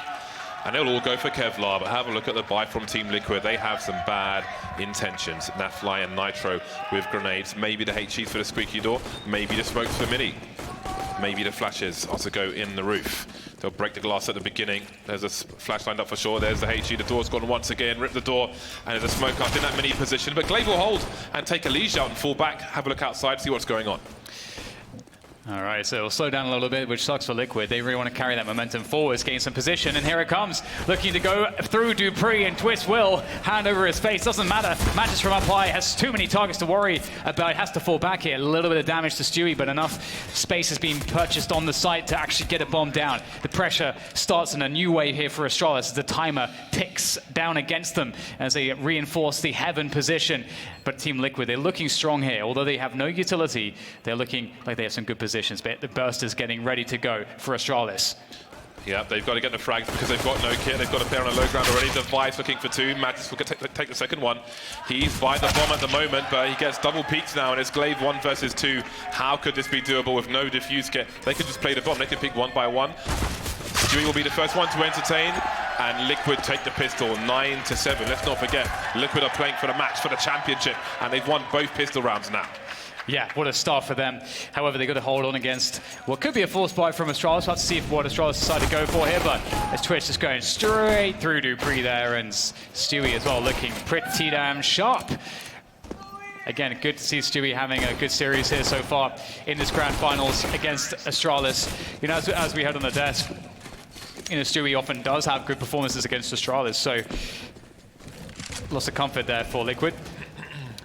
And they'll all go for Kevlar, but have a look at the buy from Team Liquid. They have some bad intentions. Nafly and Nitro with grenades. Maybe the HEs for the squeaky door. Maybe the smokes for Mini. Maybe the flashes are to go in the roof. They'll break the glass at the beginning. There's a flash lined up for sure. There's the HE. The door's gone once again. Rip the door. And there's a smoke up in that Mini position. But Glaive will hold and take a leash out and fall back. Have a look outside, see what's going on. All right, so it'll slow down a little bit, which sucks for Liquid. They really want to carry that momentum forwards, gain some position, and here it comes. Looking to go through dupreeh, and Twist will hand over his face. Doesn't matter. Matches from up high, has too many targets to worry about. Has to fall back here. A little bit of damage to Stewie, but enough space has been purchased on the site to actually get a bomb down. The pressure starts in a new wave here for Astralis as the timer ticks down against them as they reinforce the heaven position. But Team Liquid, they're looking strong here. Although they have no utility, they're looking like they have some good positions. But the burst is getting ready to go for Astralis. Yeah, they've got to get the frags because they've got no kit. They've got a pair on a low ground already. Device looking for 2. Matis will take the second one. He's by the bomb at the moment, but he gets double peaked now, and it's Glaive 1 versus 2. How could this be doable with no diffuse kit? They could just play the bomb. They could pick 1 by 1. Stewie will be the first one to entertain, and Liquid take the pistol 9-7. Let's not forget, Liquid are playing for the match, for the championship, and they've won both pistol rounds now. Yeah, what a start for them. However, they've got to hold on against what could be a force buy from Astralis. We'll have to see what Astralis decide to go for here, but as Twitch just going straight through dupreeh there, and Stewie as well looking pretty damn sharp. Again, good to see Stewie having a good series here so far in this grand finals against Astralis. As we heard on the desk, Stewie often does have good performances against Astralis, so lots of comfort there for Liquid.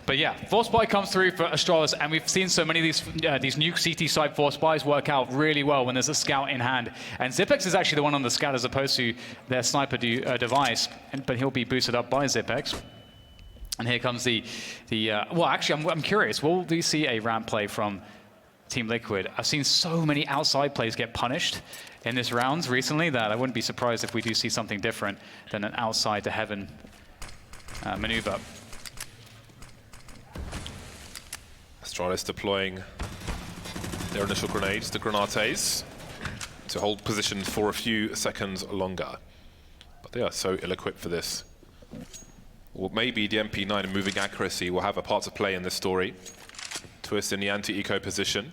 But yeah, force buy comes through for Astralis, and we've seen so many of these Nuke CT side force buys work out really well when there's a scout in hand. And Zipex is actually the one on the scout as opposed to their sniper device, but he'll be boosted up by Zipex. And here comes well, actually, I'm curious, will we see a ramp play from Team Liquid? I've seen so many outside plays get punished in this rounds recently that I wouldn't be surprised if we do see something different than an outside to heaven maneuver. Astralis deploying their initial grenades, the Granates, to hold positions for a few seconds longer. But they are so ill-equipped for this. Well, maybe the MP9 and moving accuracy will have a part to play in this story. Twist in the anti-eco position.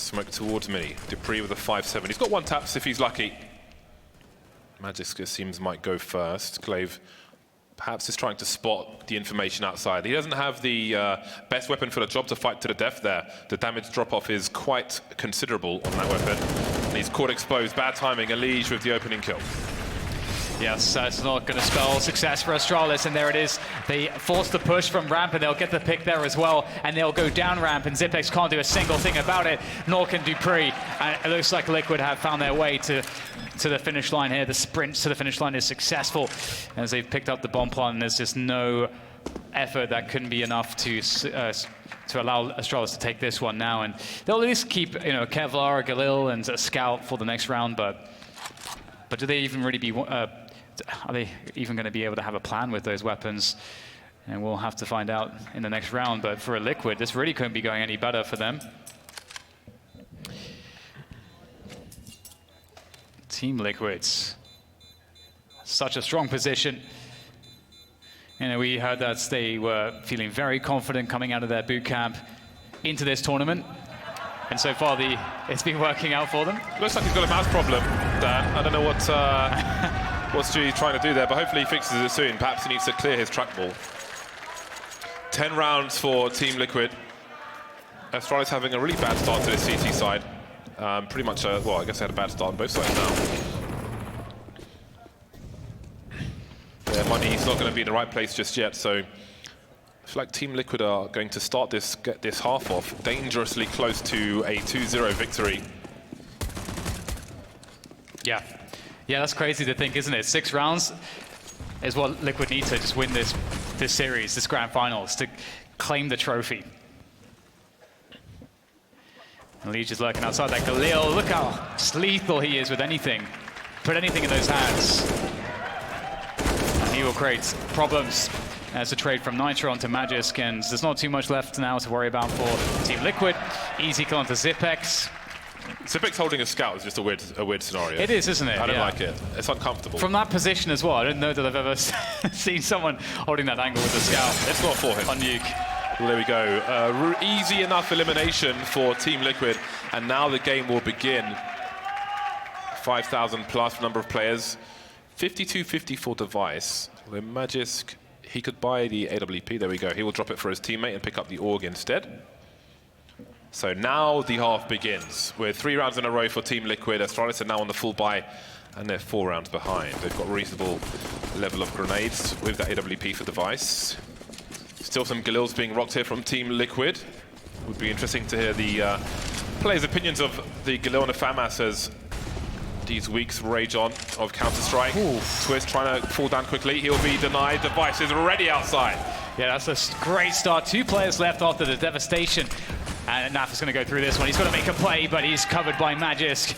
Smoke towards Mini. Dupree with a 5-7. He's got one taps if he's lucky. Magisk, it seems, might go first. Glaive perhaps is trying to spot the information outside. He doesn't have the best weapon for the job to fight to the death there. The damage drop-off is quite considerable on that weapon. And he's caught exposed. Bad timing. Elige with the opening kill. Yes, it's not going to spell success for Astralis, and there it is. They force the push from ramp, and they'll get the pick there as well, and they'll go down ramp, and Zipex can't do a single thing about it, nor can Dupree. And it looks like Liquid have found their way to the finish line here. The sprint to the finish line is successful, as they've picked up the bomb plant, and there's just no effort that couldn't be enough to allow Astralis to take this one now. And they'll at least keep, you know, Kevlar, Galil, and a Scout for the next round, but do they even really be... are they even going to be able to have a plan with those weapons? And we'll have to find out in the next round. But for a Liquid, this really couldn't be going any better for them. Team Liquids. Such a strong position. You know, we heard that they were feeling very confident coming out of their boot camp into this tournament. And so far, it's been working out for them. Looks like he's got a mouse problem, Dan. I don't know what Stewie's trying to do there, but hopefully he fixes it soon. Perhaps he needs to clear his trackball. 10 rounds for Team Liquid. Astralis having a really bad start to the CT side. Pretty much, well, I guess they had a bad start on both sides now. Their money's not going to be in the right place just yet, so I feel like Team Liquid are going to get this half off dangerously close to a 2-0 victory. Yeah, that's crazy to think, isn't it? 6 rounds is what Liquid need to just win this series, this grand finals, to claim the trophy. And Elige is lurking outside that Galil. Look how lethal he is with anything. Put anything in those hands. And he will create problems. As a trade from Nitro onto Magisk, and there's not too much left now to worry about for Team Liquid. Easy kill onto Zipex. Zipex holding a Scout is just a weird scenario. It is, isn't it? I don't like it. It's uncomfortable. From that position as well, I don't know that I've ever seen someone holding that angle with a Scout. It's not for him. On Nuke. Well, there we go. Easy enough elimination for Team Liquid, and now the game will begin. 5,000 plus number of players. 52-54 device. With Magisk, he could buy the AWP. There we go. He will drop it for his teammate and pick up the AUG instead. So now the half begins. We're 3 rounds in a row for Team Liquid. Astralis are now on the full buy, and they're 4 rounds behind. They've got a reasonable level of grenades with that AWP for device. Still some Galils being rocked here from Team Liquid. Would be interesting to hear the players' opinions of the Galil and the FAMAS as these weeks rage on of Counter-Strike. Twist trying to fall down quickly. He'll be denied. Device is already outside. Yeah, that's a great start. 2 players left after the devastation. And Naf is going to go through this one. He's got to make a play, but he's covered by Magisk.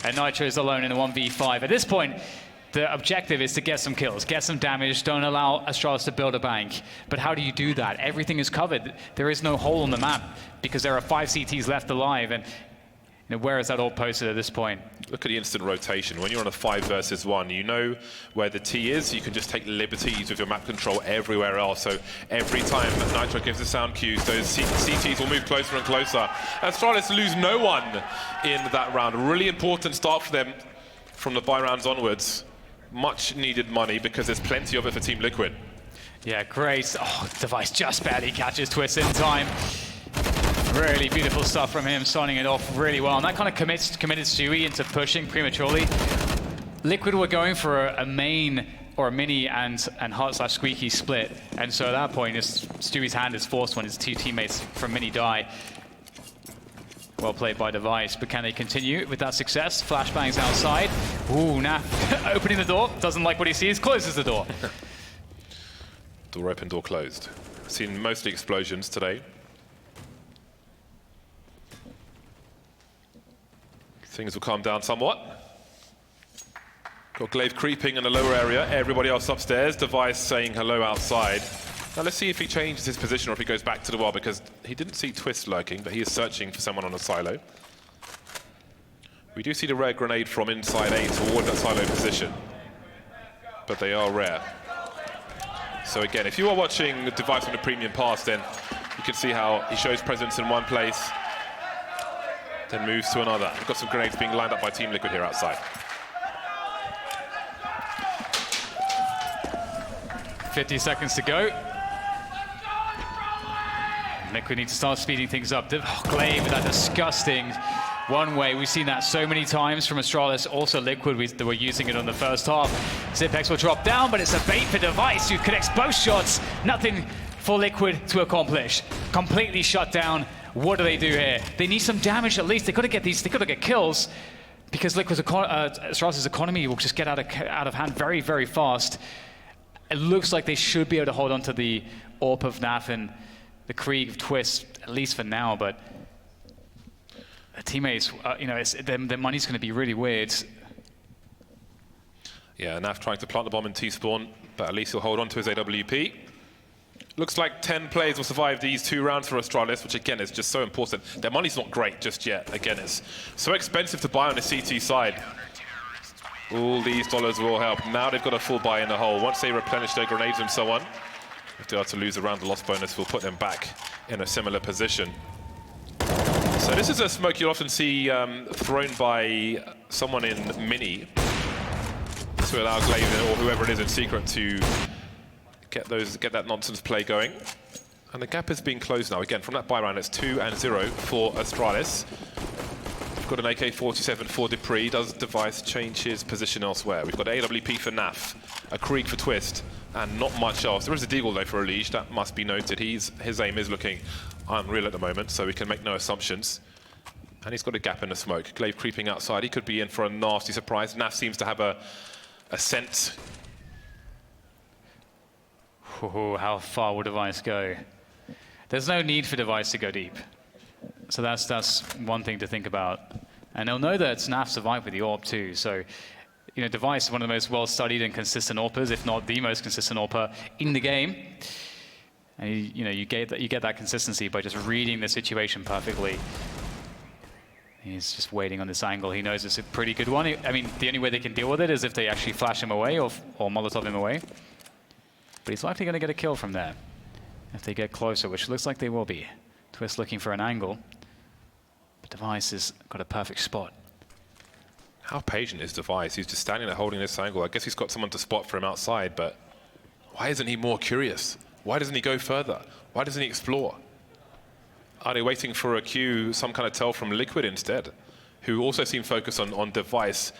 And Nitro is alone in a 1v5. At this point, the objective is to get some kills, get some damage, don't allow Astralis to build a bank. But how do you do that? Everything is covered. There is no hole on the map because there are 5 CTs left alive. And you know, where is that all posted at this point? Look at the instant rotation. When you're on a 5 versus 1, you know where the T is. You can just take liberties with your map control everywhere else. So every time Nitro gives the sound cues, those CTs will move closer and closer. Astralis lose no one in that round. A really important start for them from the buy rounds onwards. Much needed money because there's plenty of it for Team Liquid. Yeah, great. Oh, Device just barely catches Twist in time. Really beautiful stuff from him, signing it off really well. And that kind of committed Stewie into pushing prematurely. Liquid were going for a main or a mini and Heart/Squeaky split. And so at that point, Stewie's hand is forced when his 2 teammates from mini die. Well played by Device, but can they continue with that success? Flashbangs outside. Ooh, Naf opening the door. Doesn't like what he sees, closes the door. Door open, door closed. Seen mostly explosions today. Things will calm down somewhat. Got Glaive creeping in the lower area, everybody else upstairs, Device saying hello outside. Now let's see if he changes his position or if he goes back to the wall, because he didn't see Twist lurking, but he is searching for someone on a silo. We do see the rare grenade from inside A toward that silo position, but they are rare. So again, if you are watching the Device on the Premium Pass, then you can see how he shows presence in one place Then moves to another. We've got some grenades being lined up by Team Liquid here outside. 50 seconds to go. Liquid need to start speeding things up. Glaive with that disgusting one-way. We've seen that so many times from Astralis. Also Liquid, they were using it on the first half. Zipex will drop down, but it's a bait for Device who connects both shots. Nothing for Liquid to accomplish. Completely shut down. What do they do here? They need some damage at least. They gotta get these, they gotta get kills, because Liquid's Astralis' economy will just get out of hand very, very fast. It looks like they should be able to hold on to the AWP of NAF and the Krieg of Twist, at least for now, but the teammates, you know, their money's going to be really weird. Yeah, NAF trying to plant the bomb in T-spawn, but at least he'll hold on to his AWP. Looks like 10 players will survive these 2 rounds for Astralis, which again is just so important. Their money's not great just yet. Again, it's so expensive to buy on the CT side. All these dollars will help. Now they've got a full buy in the hole. Once they replenish their grenades and so on, if they are to lose a round, the loss bonus will put them back in a similar position. So this is a smoke you'll often see thrown by someone in Mini to allow Glaive or whoever it is in secret to get that nonsense play going. And the gap is being closed now. Again, from that buy round, it's 2-0 for Astralis. Got an AK-47 for Dupree. Does Device change his position elsewhere? We've got AWP for NAF, a Krieg for Twist, and not much else. There is a Deagle though for Elige, that must be noted. His aim is looking unreal at the moment, so we can make no assumptions. And he's got a gap in the smoke. Glaive creeping outside. He could be in for a nasty surprise. NAF seems to have a scent. Oh, how far will Device go? There's no need for Device to go deep. So that's one thing to think about. And they'll know that NAF survived with the AWP too. So, you know, Device is one of the most well-studied and consistent AWPers, if not the most consistent AWPer in the game. And you get that consistency by just reading the situation perfectly. He's just waiting on this angle. He knows it's a pretty good one. I mean, the only way they can deal with it is if they actually flash him away or Molotov him away. But he's likely going to get a kill from there if they get closer, which looks like they will be. Twist looking for an angle. But Device has got a perfect spot. How patient is Device? He's just standing there holding this angle. I guess he's got someone to spot for him outside, but why isn't he more curious? Why doesn't he go further? Why doesn't he explore? Are they waiting for a cue, some kind of tell from Liquid instead, who also seem focused on Device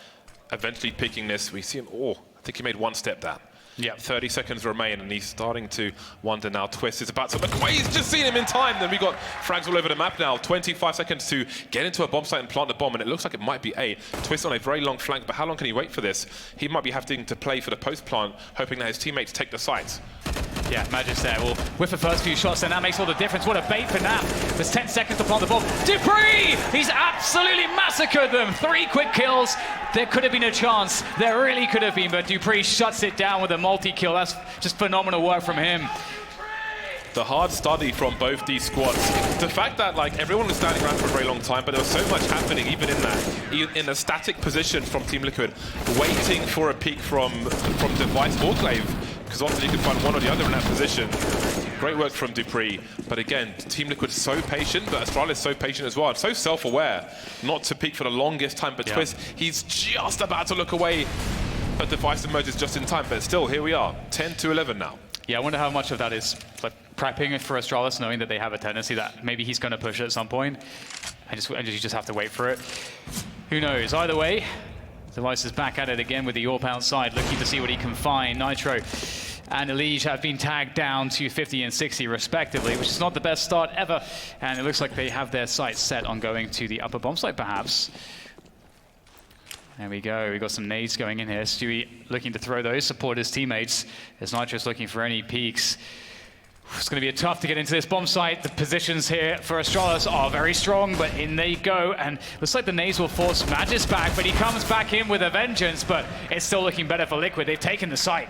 eventually picking this? We see him, I think he made one step down. Yeah. 30 seconds remain, and he's starting to wonder now. Twist is about to look away. He's just seen him in time. Then we got frags all over the map now. 25 seconds to get into a bomb site and plant the bomb, and it looks like it might be A. Twist on a very long flank, but how long can he wait for this? He might be having to play for the post plant, hoping that his teammates take the site. Yeah, Magic's there. Will whiff the first few shots, and that makes all the difference. What a bait for NAF. There's 10 seconds to plant the bomb. Dupree! He's absolutely massacred them. 3 quick kills. There could have been a chance. There really could have been, but Dupree shuts it down with a multi-kill. That's just phenomenal work from him. The hard study from both these squads. The fact that everyone was standing around for a very long time, but there was so much happening even in a static position from Team Liquid, waiting for a peek from Device or Glaive, because often you can find one or the other in that position. Great work from Dupree, but again, Team Liquid so patient, but Astralis so patient as well, and so self-aware not to peek for the longest time. But yeah. Twist, he's just about to look away, but Device emerges just in time. But still, here we are, 10-11 now. Yeah, I wonder how much of that is prepping for Astralis, knowing that they have a tendency that maybe he's going to push it at some point, and you just have to wait for it. Who knows? Either way, Device is back at it again with the AWP outside, looking to see what he can find. Nitro and Elige have been tagged down to 50 and 60 respectively, which is not the best start ever. And it looks like they have their sights set on going to the upper bomb site, perhaps. There we go. We've got some nades going in here. Stewie looking to throw those, support his teammates, as Nitro's looking for any peeks. It's going to be tough to get into this bomb site. The positions here for Astralis are very strong, but in they go. And looks like the nades will force Magis back, but he comes back in with a vengeance, but it's still looking better for Liquid. They've taken the site.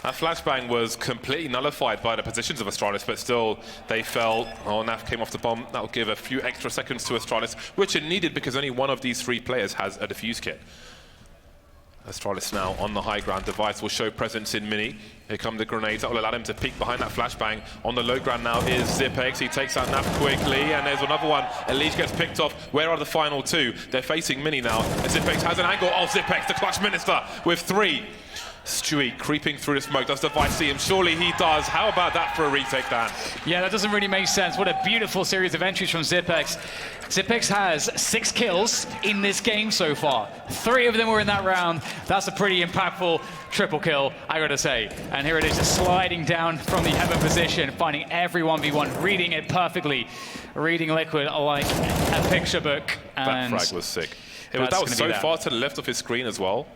That flashbang was completely nullified by the positions of Astralis, but still they fell. NAF came off the bomb. That will give a few extra seconds to Astralis, which it needed because only one of these 3 players has a defuse kit. Astralis now on the high ground. Device will show presence in mini. Here come the grenades that will allow him to peek behind that flashbang. On the low ground now is Zipex. He takes out Nav quickly, and there's another one. Elise gets picked off. Where are the final two? They're facing mini now. And Zipex has an angle. Oh, Zipex, the clutch minister with 3. Stewie creeping through the smoke. Does Device see him? Surely he does. How about that for a retake, Dan? Yeah, that doesn't really make sense. What a beautiful series of entries from Zipex. Zipex has 6 kills in this game so far. 3 of them were in that round. That's a pretty impactful triple kill, I gotta say. And here it is, just sliding down from the heaven position, finding every 1v1, reading it perfectly. Reading Liquid like a picture book. That frag was sick. That was so far to the left of his screen as well.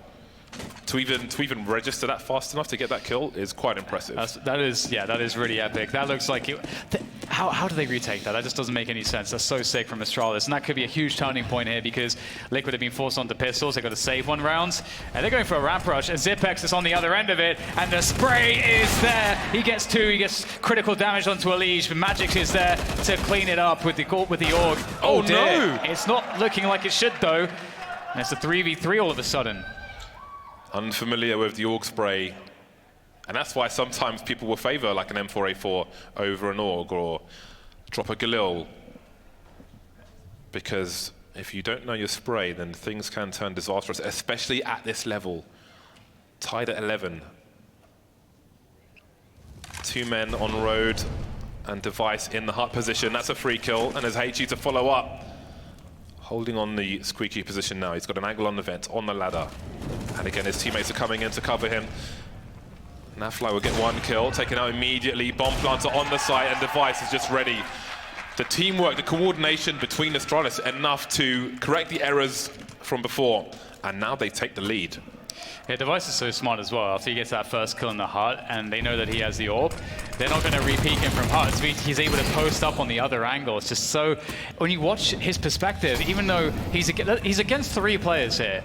To even register that fast enough to get that kill is quite impressive. That is really epic. That looks like it. How do they retake that? That just doesn't make any sense. That's so sick from Astralis, and that could be a huge turning point here because Liquid have been forced onto pistols. They've got to save 1 round, and they're going for a ramp rush. And Zipex is on the other end of it, and the spray is there. He gets 2. He gets critical damage onto Elige, but Magic is there to clean it up with the org. Oh dear. no! It's not looking like it should though. And it's a 3v3 all of a sudden. Unfamiliar with the AUG spray, and that's why sometimes people will favor like an M4A4 over an AUG or drop a Galil, because if you don't know your spray, then things can turn disastrous, especially at this level. Tied at 11. 2 men on road, and Device in the hut position. That's a free kill, and there's HE to follow up. Holding on the squeaky position now. He's got an angle on the vent, on the ladder. And again, his teammates are coming in to cover him. Nafly will get 1 kill, taken out immediately. Bomb planter on the site, and Device is just ready. The teamwork, the coordination between Astralis enough to correct the errors from before. And now they take the lead. Yeah, Device is so smart as well. After he gets that first kill in the hut, and they know that he has the orb, they're not going to re-peek him from hut. So he's able to post up on the other angle. It's just so... When you watch his perspective, even though he's against 3 players here,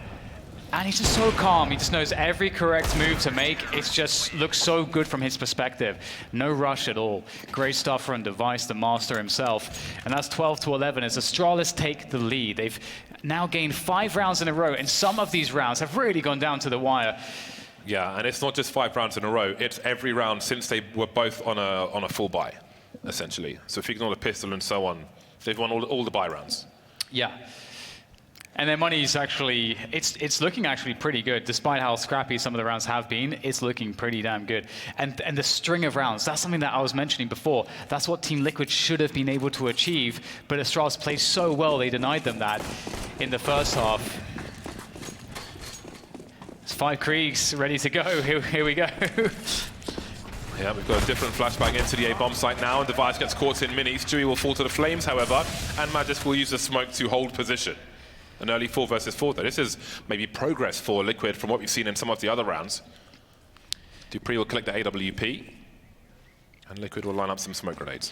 and he's just so calm. He just knows every correct move to make. It just looks so good from his perspective. No rush at all. Great stuff from Device, the master himself. And that's 12-11 as Astralis take the lead. They've now gained 5 rounds in a row, and some of these rounds have really gone down to the wire. Yeah, and it's not just 5 rounds in a row. It's every round since they were both on a full buy, essentially. So if you ignore the pistol and so on, they've won all the buy rounds. Yeah. And their money is actually, it's looking actually pretty good. Despite how scrappy some of the rounds have been, it's looking pretty damn good. And the string of rounds, that's something that I was mentioning before. That's what Team Liquid should have been able to achieve, but Astralis played so well, they denied them that in the first half. It's 5 Kriegs ready to go. Here we go. Yeah, we've got a different flashbang into the A bomb site now, and Device gets caught in mini. Stewie will fall to the flames, however, and Magis will use the smoke to hold position. An early 4 versus 4, though. This is maybe progress for Liquid from what we've seen in some of the other rounds. Dupree will collect the AWP, and Liquid will line up some smoke grenades.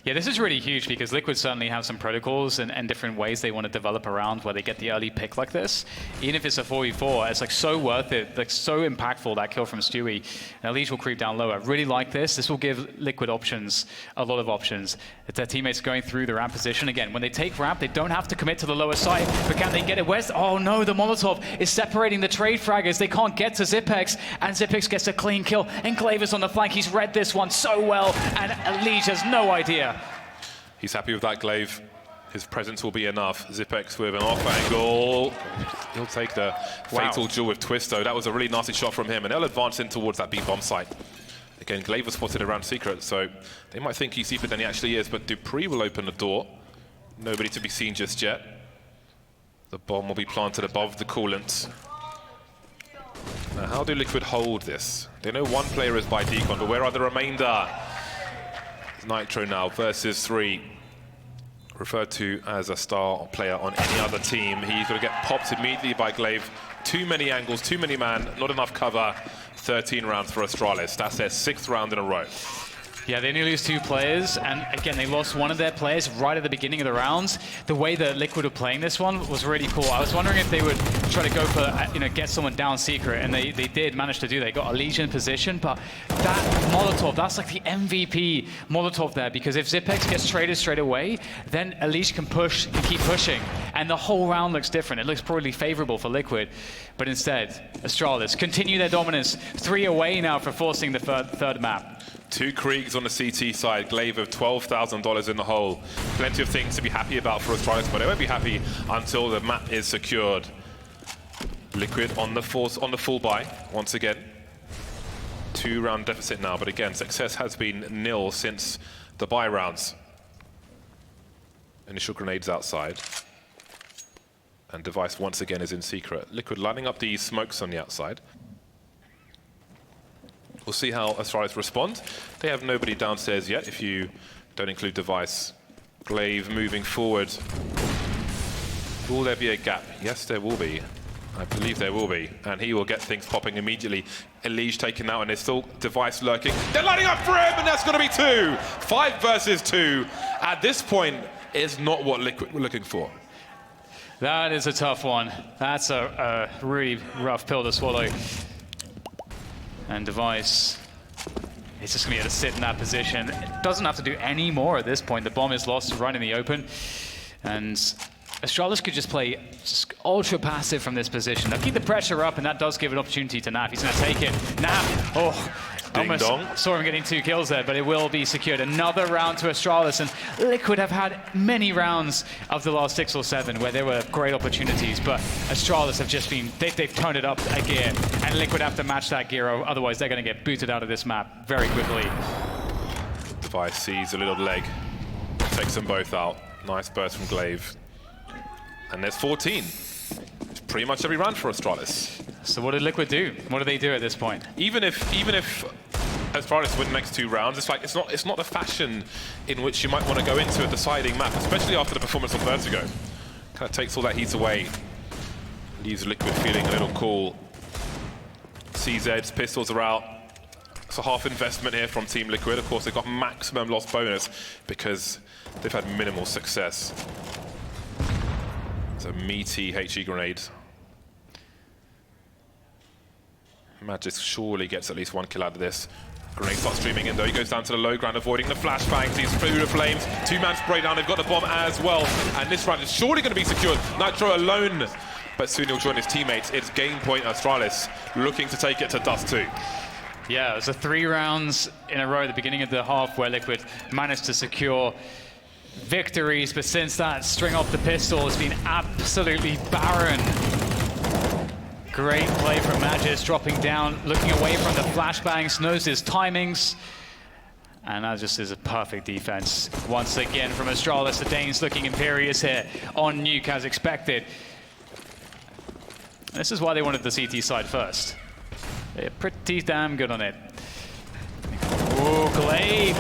Yeah, this is really huge because Liquid certainly have some protocols and different ways they want to develop around where they get the early pick like this. Even if it's a 4v4, it's like so worth it, like so impactful, that kill from Stewie. And Elise will creep down lower. I really like this. This will give Liquid options, a lot of options. If their teammates going through the ramp position, again, when they take ramp, they don't have to commit to the lower side, but can they get it west? Oh no, the Molotov is separating the trade fraggers. They can't get to Zipex, and Zipex gets a clean kill. Enclave is on the flank. He's read this one so well, and Elise has no idea. He's happy with that glaive. His presence will be enough. Zipex with an off angle. He'll take the fatal duel with Twisto. That was a really nasty shot from him, and they'll advance in towards that B bomb site. Again, glaive was spotted around secret, so they might think he's deeper than he actually is, but Dupree will open the door. Nobody to be seen just yet. The bomb will be planted above the coolant. Now, how do Liquid hold this? They know 1 player is by decon, but where are the remainder? Nitro now versus 3, referred to as a star player on any other team. He's going to get popped immediately by glaive. Too many angles, too many man, not enough cover. 13 rounds for Astralis. That's their 6th round in a row. Yeah, they only lose 2 players, and again, they lost one of their players right at the beginning of the rounds. The way that Liquid were playing this one was really cool. I was wondering if they would try to go for, get someone down secret, and they did manage to do that. They got a Legion position, but that Molotov, that's like the MVP Molotov there, because if Zipex gets traded straight away, then Elise can push and keep pushing. and the whole round looks different. It looks probably favorable for Liquid, but instead, Astralis continue their dominance. 3 away now for forcing the third map. 2 Kriegs on the CT side, Glaive of $12,000 in the hole. Plenty of things to be happy about for Astralis, but they won't be happy until the map is secured. Liquid on the full buy once again. 2-round deficit now, but again, success has been nil since the buy rounds. Initial grenades outside. And Device once again is in secret. Liquid lining up these smokes on the outside. We'll see how Astralis respond. They have nobody downstairs yet, if you don't include Device. Glaive moving forward. Will there be a gap? Yes, there will be. I believe there will be, and he will get things popping immediately. Elige taken out, and there's still Device lurking. They're lining up for him, and that's going to be 2. 5 versus 2. At this point, is not what Liquid were looking for. That is a tough one. That's a really rough pill to swallow. And Device is just going to be able to sit in that position. It doesn't have to do any more at this point. The bomb is lost right in the open, and Astralis could just play just ultra passive from this position. They'll keep the pressure up, and that does give an opportunity to Naf. He's going to take it. Naf, almost saw him getting 2 kills there, but it will be secured. Another round to Astralis, and Liquid have had many rounds of the last 6 or 7 where there were great opportunities, but Astralis have just been, they've toned it up a gear, and Liquid have to match that gear, otherwise they're going to get booted out of this map very quickly. Device sees a little leg, takes them both out. Nice burst from Glaive. And there's 14. It's pretty much every round for Astralis. So what did Liquid do? What do they do at this point? Even if Astralis win the next 2 rounds, it's like it's not the fashion in which you might want to go into a deciding map, especially after the performance of Vertigo. Kind of takes all that heat away. Leaves Liquid feeling a little cool. CZ's pistols are out. It's a half investment here from Team Liquid. Of course, they've got maximum loss bonus because they've had minimal success. It's a meaty HE grenade. Magis surely gets at least 1 kill out of this. Grenade starts streaming in though. He goes down to the low ground, avoiding the flashbangs. He's through the flames. 2-man spray down. They've got the bomb as well. And this round is surely going to be secured. Nitro alone. But soon he'll join his teammates. It's game point Astralis looking to take it to Dust 2. Yeah, it was 3 rounds in a row at the beginning of the half where Liquid managed to secure victories, but since that string off the pistol has been absolutely barren. Great play from Magis, dropping down, looking away from the flashbangs, knows his timings, and that just is a perfect defense. Once again from Astralis, the Danes looking imperious here on Nuke as expected. This is why they wanted the CT side first. They're pretty damn good on it. Oh, Glaive,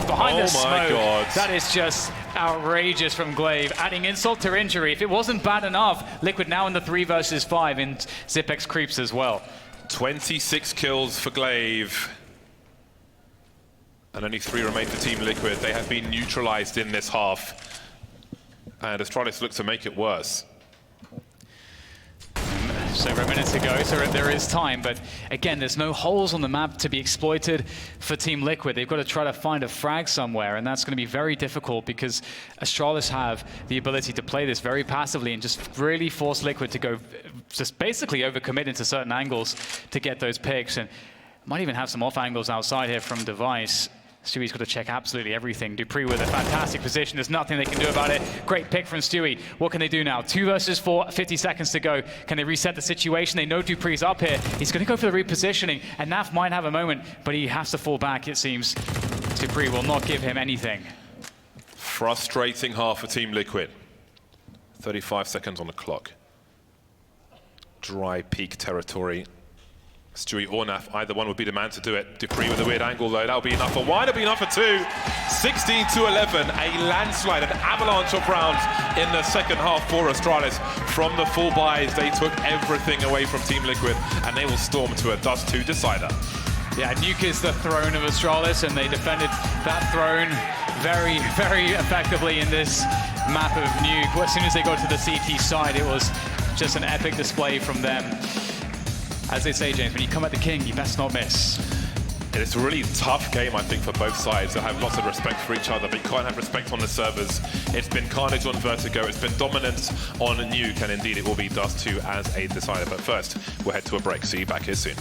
behind the smoke. My God. That is just outrageous from Glaive, adding insult to injury. If it wasn't bad enough, Liquid now in the 3 versus 5 in Zipex creeps as well. 26 kills for Glaive. And only 3 remain for Team Liquid. They have been neutralized in this half. And Astralis look to make it worse. Several minutes ago, so there is time, but again, there's no holes on the map to be exploited for Team Liquid. They've got to try to find a frag somewhere, and that's going to be very difficult because Astralis have the ability to play this very passively and just really force Liquid to go, just basically overcommit into certain angles to get those picks, and might even have some off angles outside here from Device. Stewie's got to check absolutely everything. Dupree with a fantastic position. There's nothing they can do about it. Great pick from Stewie. What can they do now? 2 versus 4, 50 seconds to go. Can they reset the situation? They know Dupree's up here. He's going to go for the repositioning, and Naf might have a moment, but he has to fall back, it seems. Dupree will not give him anything. Frustrating half for Team Liquid. 35 seconds on the clock. Dry peak territory. Stewie or Naf, either one would be the man to do it. Dupree with a weird angle though, that'll be enough for 1, it'll be enough for 2. 16-11, a landslide, an avalanche of rounds in the second half for Astralis. From the full buys, they took everything away from Team Liquid, and they will storm to a Dust 2 decider. Yeah, Nuke is the throne of Astralis, and they defended that throne very, very effectively in this map of Nuke. As soon as they got to the CT side, it was just an epic display from them. As they say, James, when you come at the king, you best not miss. It's a really tough game, I think, for both sides. They have lots of respect for each other, but you can't have respect on the servers. It's been carnage on Vertigo, it's been dominance on Nuke, and indeed it will be Dust 2 as a decider. But first, we'll head to a break. See you back here soon.